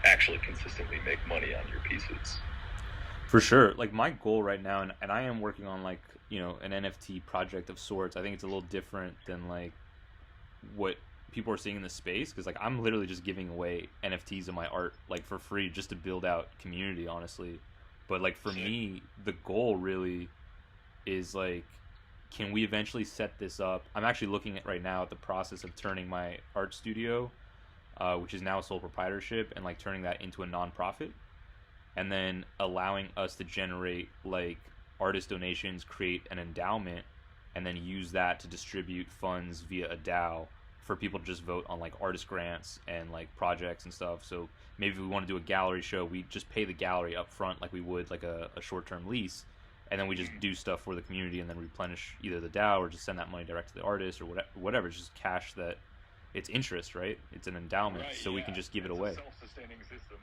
actually consistently make money on your pieces. For sure. Like my goal right now, and I am working on like, you know, an NFT project of sorts. I think it's a little different than like what people are seeing in the space, because like I'm literally just giving away NFTs of my art like for free just to build out community, honestly. But like for me, the goal really is like, can we eventually set this up? I'm actually looking at right now at the process of turning my art studio, which is now a sole proprietorship, and like turning that into a nonprofit, and then allowing us to generate like artist donations, create an endowment, and then use that to distribute funds via a DAO for people to just vote on like artist grants and like projects and stuff. So maybe if we want to do a gallery show, we just pay the gallery up front like we would like a short-term lease, and then we just do stuff for the community and then replenish either the DAO or just send that money direct to the artist or whatever. It's just cash that it's interest, right? It's an endowment, right, so we can just give it away. It's a self-sustaining system.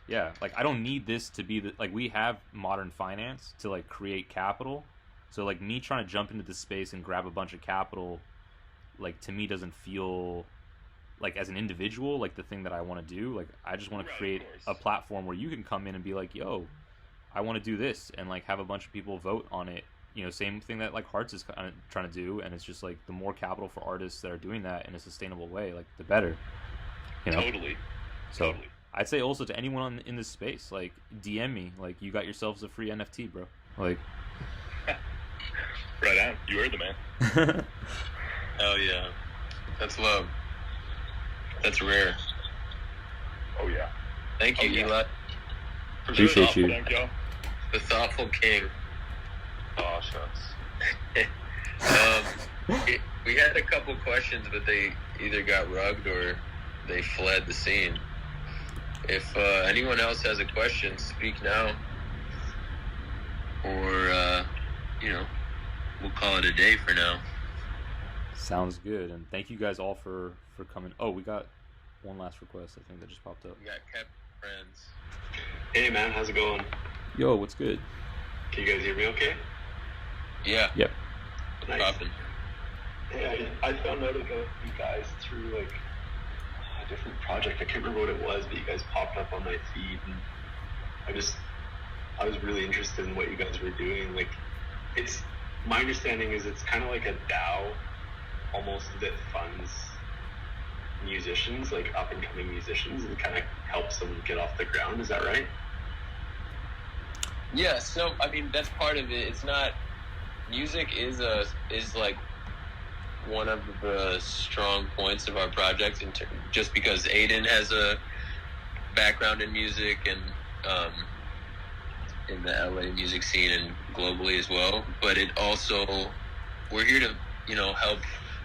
Yeah, like I don't need this to be like we have modern finance to like create capital. So like me trying to jump into this space and grab a bunch of capital, like to me doesn't feel like as an individual like the thing that I want to do. Like I just want to create a platform where you can come in and be like, yo, I want to do this, and like have a bunch of people vote on it. You know, same thing that like Hearts is kind of trying to do, and it's just like the more capital for artists that are doing that in a sustainable way, like the better. You know? Totally. So Totally. I'd say also to anyone in this space, like DM me, like you got yourselves a free NFT, bro. Like, right on. You heard the man. Hell yeah, that's love. That's rare. Oh yeah. Thank you, Eli. Appreciate you. Thank you. The thoughtful king. Oh shucks. We had a couple questions, but they either got rugged or they fled the scene. If anyone else has a question, speak now. Or, we'll call it a day for now. Sounds good. And thank you guys all for coming. Oh, we got one last request, I think, that just popped up. We got kept friends. Hey, man. How's it going? Yo, what's good? Can you guys hear me okay? Yeah. Yep. Nice. Poppin'. Hey, I found out about you guys through, like, a different project. I can't remember what it was, but you guys popped up on my feed, and I was really interested in what you guys were doing. Like, my understanding is it's kind of like a DAO, almost, that funds musicians, like up-and-coming musicians, and kind of helps them get off the ground. Is that right? Yeah, so, I mean, that's part of it. It's not... Music is like one of the strong points of our project, just because Aiden has a background in music and in the LA music scene and globally as well. But it also, we're here to, help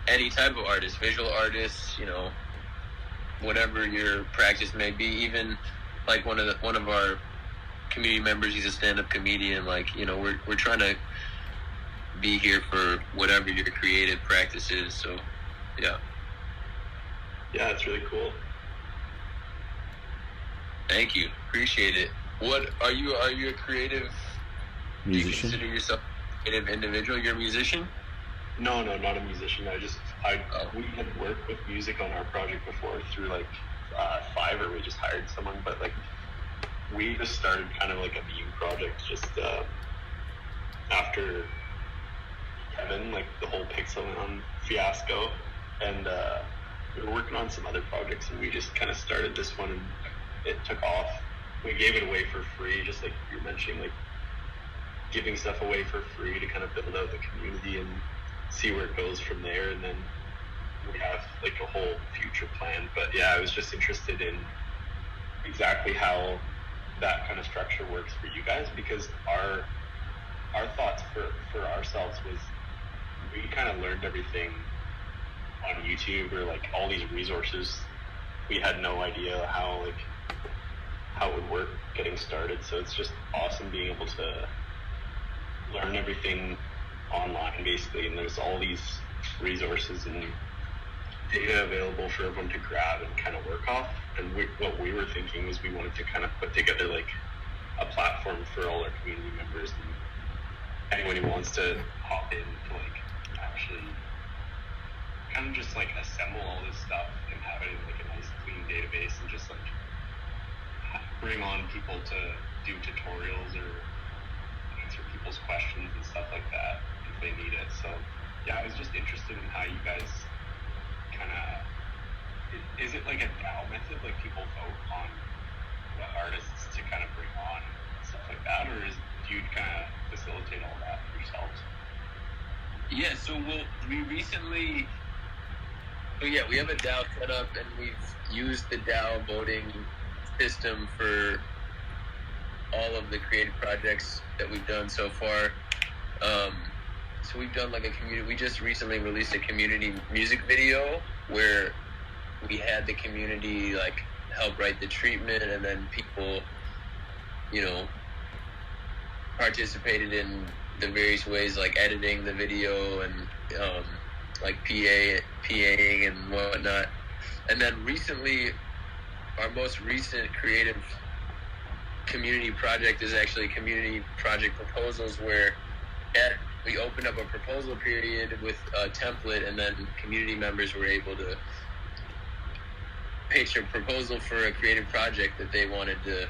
any type of artist, visual artists, whatever your practice may be. Even like one of our community members, he's a stand-up comedian. Like, we're trying to be here for whatever your creative practice is. So, yeah. Yeah, it's really cool. Thank you. Appreciate it. What are you a creative musician? Do you consider yourself a creative individual? You're a musician? No, not a musician. We had worked with music on our project before through like Fiverr. We just hired someone, but like we just started kind of like a meme project just after Kevin, like the whole Pixelon fiasco, and we were working on some other projects, and we just kind of started this one, and it took off. We gave it away for free, just like you're mentioning, like giving stuff away for free to kind of build out the community and see where it goes from there. And then we have like a whole future plan. But yeah, I was just interested in exactly how that kind of structure works for you guys, because our thoughts for ourselves was we kind of learned everything on YouTube, or like all these resources. We had no idea how it would work getting started. So it's just awesome being able to learn everything online basically, and there's all these resources and data available for everyone to grab and kind of work off. And what we were thinking was we wanted to kind of put together like a platform for all our community members and anyone who wants to hop in to like actually kind of just like assemble all this stuff and have it in like a nice clean database, and just like bring on people to do tutorials or answer people's questions and stuff like that if they need it. So yeah, I was just interested in how you guys kind of, is it like a DAO method, like people vote on what artists to kind of bring on and stuff like that, or do you kind of facilitate all that yourselves? Yeah, so we recently, we have a DAO set up, and we've used the DAO voting system for all of the creative projects that we've done so far. So we've done like a community, we just recently released a community music video where we had the community like help write the treatment, and then people, participated in the various ways like editing the video and like PAing and whatnot. And then recently, our most recent creative community project is actually community project proposals, where we opened up a proposal period with a template, and then community members were able to pitch a proposal for a creative project that they wanted to,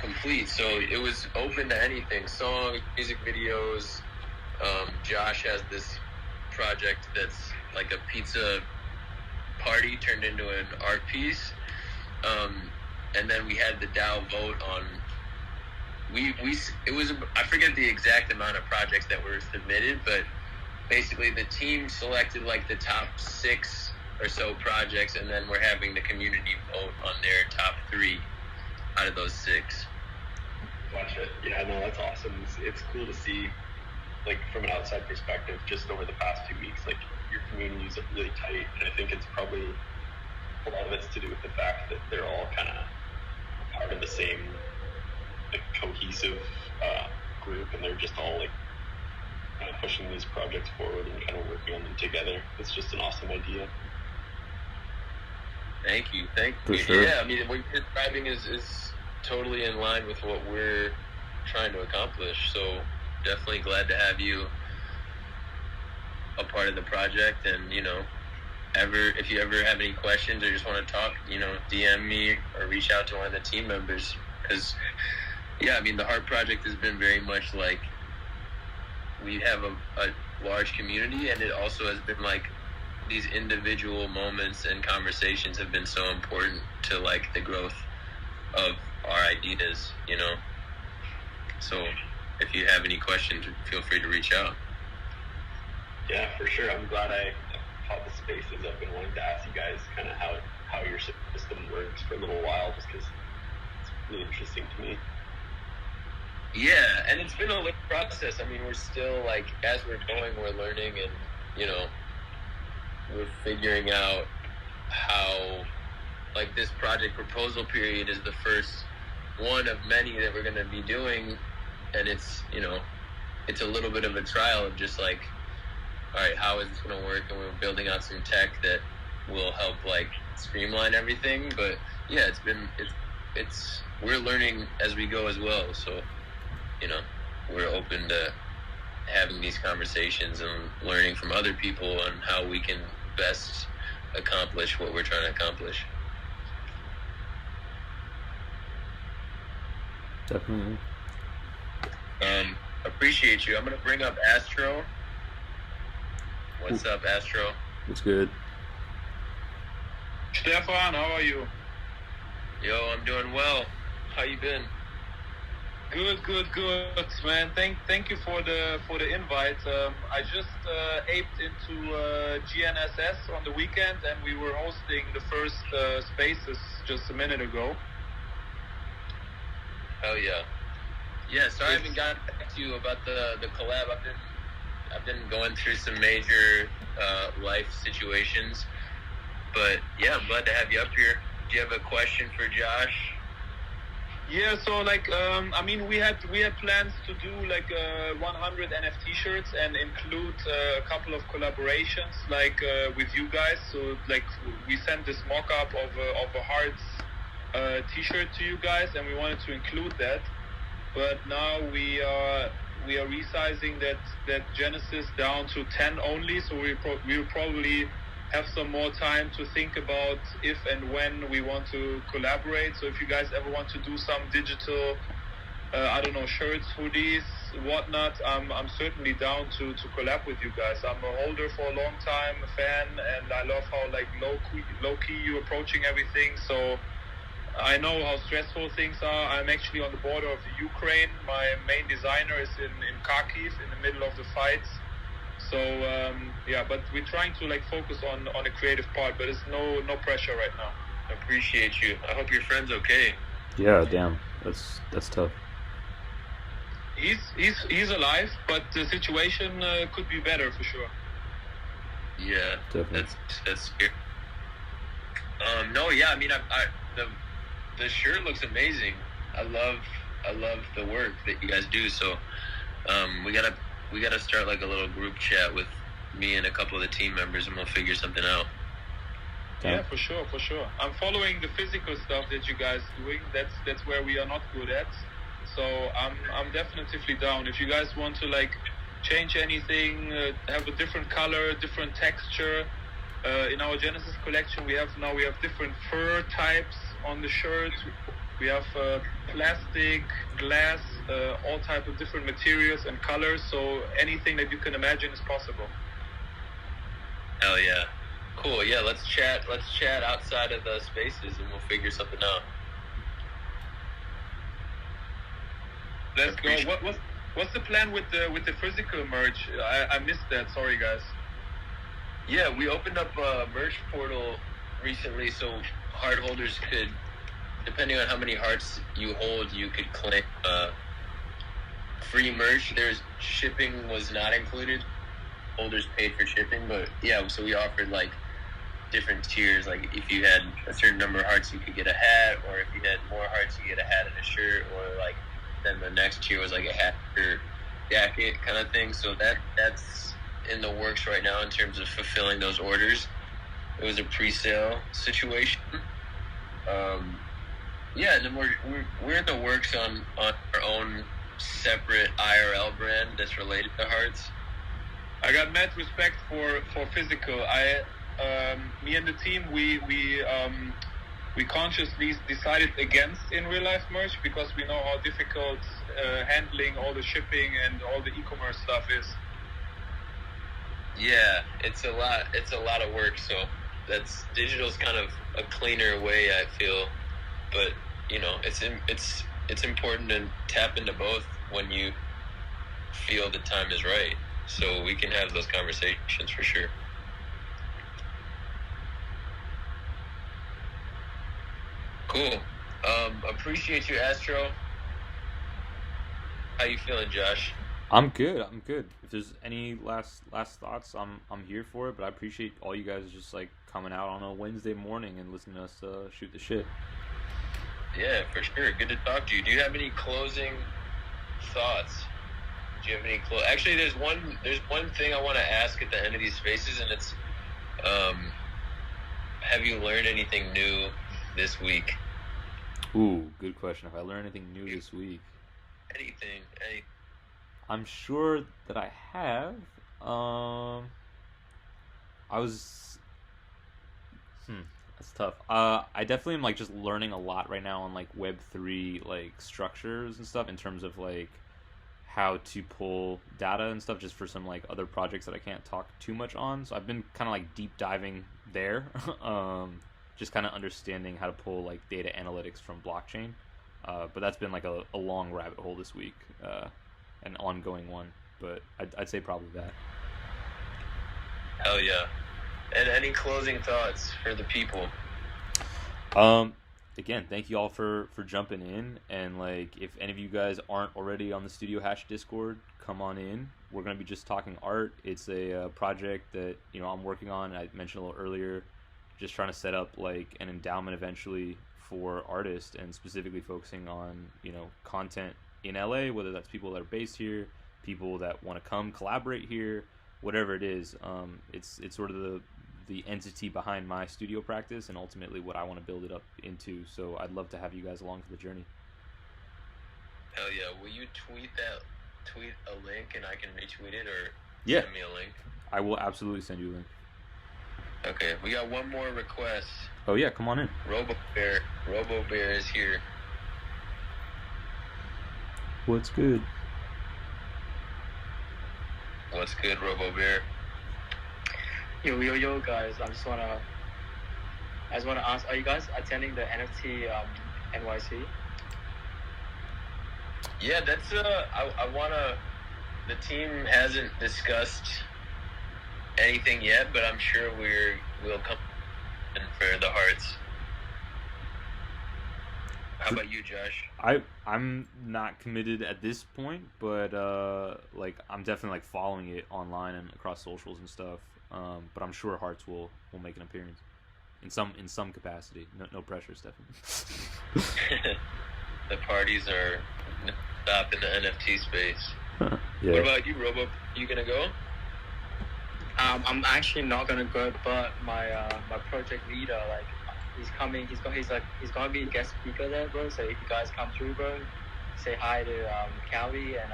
complete. So it was open to anything: songs, music videos. Josh has this project that's like a pizza party turned into an art piece. And then we had the DAO vote on. It was, I forget the exact amount of projects that were submitted, but basically the team selected like the top 6 or so projects, and then we're having the community vote on their top 3 out of those 6. Gotcha. Yeah, no, that's awesome. It's cool to see, like, from an outside perspective, just over the past few weeks, like, your communities are really tight, and I think it's probably, a lot of it's to do with the fact that they're all kind of part of the same, like, cohesive group, and they're just all, like, kind of pushing these projects forward and kind of working on them together. It's just an awesome idea. Thank you. For sure. Yeah, I mean, what you're describing is totally in line with what we're trying to accomplish. So definitely glad to have you a part of the project. And, if you ever have any questions or just want to talk, DM me or reach out to one of the team members. Because, the Heart Project has been very much like, we have a large community, and it also has been like, these individual moments and conversations have been so important to like the growth of our ideas, So if you have any questions, feel free to reach out. Yeah, for sure. I'm glad I caught the spaces. I've been wanting to ask you guys kind of how your system works for a little while, just because it's really interesting to me. Yeah, and it's been a little process. I mean, we're still like, as we're going, we're learning, and we're figuring out how, like, this project proposal period is the first one of many that we're going to be doing, and it's it's a little bit of a trial of just like, all right, how is this going to work? And we're building out some tech that will help like streamline everything. But yeah, we're learning as we go as well. So we're open to having these conversations and learning from other people on how we can best accomplish what we're trying to accomplish. Definitely. Appreciate you. I'm gonna bring up Astro. What's up, Astro? It's good. Stefan, how are you? Yo, I'm doing well. How you been? Good, man. Thank you for the invite. I just aped into GNSS on the weekend, and we were hosting the first spaces just a minute ago. Oh yeah. Yeah, sorry I haven't gotten back to you about the collab. I've been going through some major life situations, but yeah, I'm glad to have you up here. Do you have a question for Josh? Yeah, so like, we had plans to do like 100 NFT shirts and include a couple of collaborations like with you guys. So like, we sent this mock-up of a Hearts T-shirt to you guys, and we wanted to include that. But now we are resizing that Genesis down to 10 only. So we'll probably have some more time to think about if and when we want to collaborate. So if you guys ever want to do some digital I don't know, shirts, hoodies, whatnot, I'm certainly down to collab with you guys. I'm a holder for a long time, a fan, and I love how like low key you're approaching everything. So I know how stressful things are. I'm actually on the border of the Ukraine. My main designer is in Kharkiv, in the middle of the fights. So yeah, but we're trying to like focus on the creative part, but it's no pressure right now. Appreciate you. I hope your friend's okay. Yeah, damn, that's tough. He's alive, but the situation could be better for sure. Yeah, Definitely. that's scary. No, yeah, I mean, the shirt looks amazing. I love the work that you guys do. So, we gotta start like a little group chat with me and a couple of the team members, and we'll figure something out. Yeah, for sure. I'm following the physical stuff that you guys doing. That's where we are not good at. So I'm definitively down. If you guys want to like change anything, have a different color, different texture. In our Genesis collection, we have different fur types on the shirts. We have plastic, glass, all type of different materials and colors. So anything that you can imagine is possible. Hell yeah. Cool. Yeah, let's chat outside of the spaces and we'll figure something out. Let's go. What's the plan with the physical merch? I missed that. Sorry, guys. Yeah, we opened up a merch portal recently, so heart holders could, depending on how many hearts you hold, you could claim free merch. There's shipping was not included. Holders paid for shipping, but yeah, so we offered like different tiers. Like if you had a certain number of hearts, you could get a hat, or if you had more hearts, you get a hat and a shirt, or like then the next tier was like a hat or jacket kind of thing. So that's in the works right now in terms of fulfilling those orders. It was a pre-sale situation. Yeah, and then we're in the works on our own separate IRL brand that's related to hearts. I got mad respect for physical. Me and the team, we consciously decided against in real life merch because we know how difficult handling all the shipping and all the e-commerce stuff is. Yeah, it's a lot of work. So that's digital's kind of a cleaner way, I feel. But you know, it's important to tap into both when you feel the time is right. So we can have those conversations for sure. Cool. Appreciate you, Astro. How you feeling, Josh? I'm good. If there's any last thoughts, I'm here for it. But I appreciate all you guys just like coming out on a Wednesday morning and listening to us shoot the shit. Yeah, for sure. Good to talk to you. Do you have any closing thoughts? Do you have any Actually, there's one thing I want to ask at the end of these spaces, and it's, have you learned anything new this week? Ooh, good question. If I learned anything new this week, anything. I'm sure that I have. That's tough. I definitely am like just learning a lot right now on like Web3 like structures and stuff in terms of like how to pull data and stuff just for some like other projects that I can't talk too much on. So I've been kind of like deep diving there, just kind of understanding how to pull like data analytics from blockchain. But that's been like a long rabbit hole this week, an ongoing one. But I'd say probably that. Hell yeah. And any closing thoughts for the people? Again, thank you all for jumping in, and like if any of you guys aren't already on the Studio Hash Discord, come on in. We're gonna be just talking art. It's a project that I'm working on. I mentioned a little earlier, just trying to set up like an endowment eventually for artists, and specifically focusing on content in LA, whether that's people that are based here, people that want to come collaborate here, whatever it is. It's sort of the entity behind my studio practice and ultimately what I want to build it up into. So I'd love to have you guys along for the journey. Hell yeah. Will you tweet a link and I can retweet it, or send me a link? I will absolutely send you a link. Okay, we got one more request. Oh yeah, come on in. Robo Bear is here. What's good? What's good, Robo Bear? Yo, guys! I just wanna ask: are you guys attending the NFT NYC? Yeah, that's I wanna. The team hasn't discussed anything yet, but I'm sure we'll come in for the hearts. How about you, Josh? I'm not committed at this point, but like I'm definitely like following it online and across socials and stuff. But I'm sure Hearts will make an appearance in some capacity. No pressure, Stefan. The parties are stopped in the NFT space. Yeah. What about you, Robo? You gonna go? I'm actually not gonna go, but my project leader, like, he's coming. He's gonna be a guest speaker there, bro. So if you guys come through, bro, say hi to Callie, and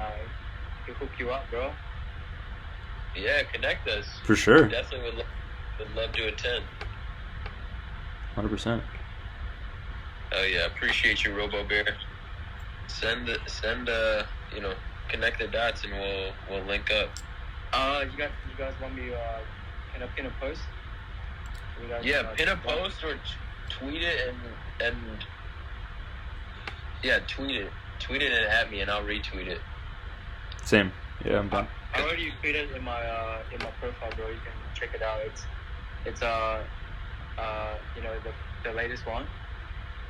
he'll hook you up, bro. Yeah, connect us. For sure. Definitely would love to attend. 100%. Oh yeah, appreciate you, Robo Bear. Send connect the dots and we'll link up. You guys want me pin a post? Yeah, pin a post or tweet it and yeah, tweet it and at me and I'll retweet it. Same. Yeah, I'm done. I already tweeted in my profile, bro. You can check it out. It's the latest one,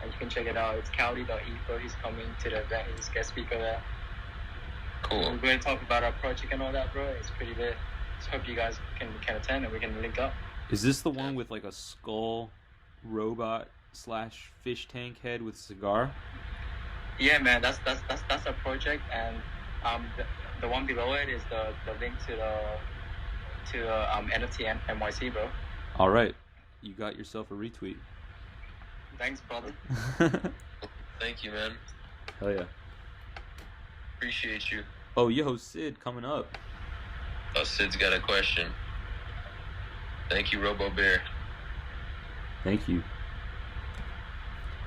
and you can check it out. It's Cali.eco. He's coming to the event. He's guest speaker there. Cool. We're going to talk about our project and all that, bro. It's pretty lit. Just hope you guys can attend and we can link up. Is this the one with like a skull robot / fish tank head with cigar? Yeah, man. That's a project, and the one below it is the link to the NFT NYC, bro. All right, you got yourself a retweet. Thanks, brother. Thank you, man. Hell yeah. Appreciate you. Oh, yo, Sid coming up. Oh, Sid's got a question. Thank you, Robo Bear. Thank you.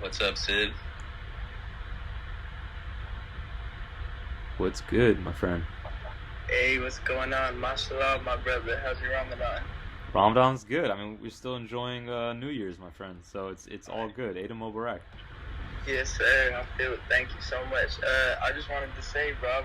What's up, Sid? What's good, my friend? Hey, what's going on? Mashallah, my brother. How's your Ramadan? Ramadan's good. I mean, we're still enjoying New Year's, my friend. So it's all good. Eid Mubarak. Yes, sir. I feel it. Thank you so much. I just wanted to say, bro,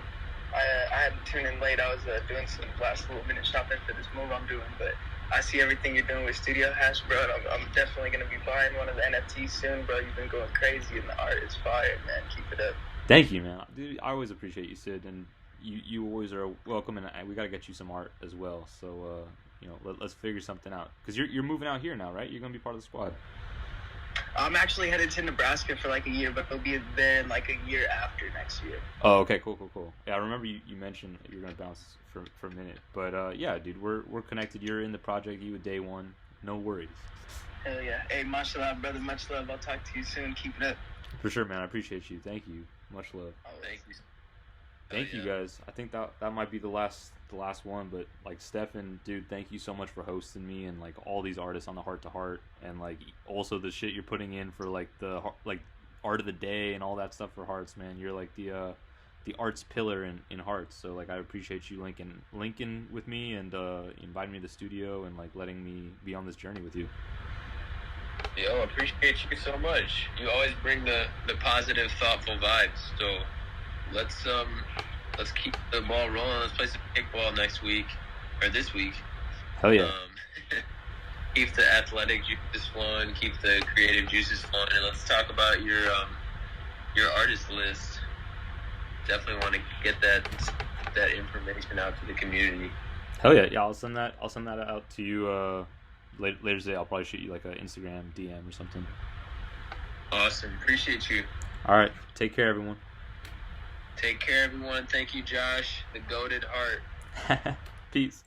I had to tune in late. I was doing some last little minute shopping for this move I'm doing, but I see everything you're doing with Studio Hash, bro. I'm definitely going to be buying one of the NFTs soon, bro. You've been going crazy, and the art is fire, man. Keep it up. Thank you, man. Dude, I always appreciate you, Sid, and you always are welcome, and we got to get you some art as well. So, let's figure something out. Because you're moving out here now, right? You're going to be part of the squad. I'm actually headed to Nebraska for like a year, but they'll be there like a year after next year. Oh, okay, cool. Yeah, I remember you mentioned you're going to bounce for a minute. But, yeah, dude, we're connected. You're in the project. You with day one. No worries. Hell yeah. Hey, mashallah, brother. Much love. I'll talk to you soon. Keep it up. For sure, man. I appreciate you. Thank you. Much love. Oh, thank you. Thank you, guys. I think that might be the last one, but like Stefan, dude, thank you so much for hosting me and like all these artists on the Heart to Heart, and like also the shit you're putting in for like the art of the day and all that stuff for Hearts, man. You're like the arts pillar in Hearts, so like I appreciate you linking with me and inviting me to the studio and like letting me be on this journey with you. Yo, appreciate you so much. You always bring the positive, thoughtful vibes. So let's keep the ball rolling. Let's play some kickball next week or this week. Hell yeah. Keep the athletic juices flowing. Keep the creative juices flowing, and let's talk about your artist list. Definitely want to get that information out to the community. Hell yeah. I'll send that out to you later today. I'll probably shoot you like an Instagram DM or something. Awesome. Appreciate you. All right. Take care, everyone. Take care, everyone. Thank you, Josh. The goated heart. Peace.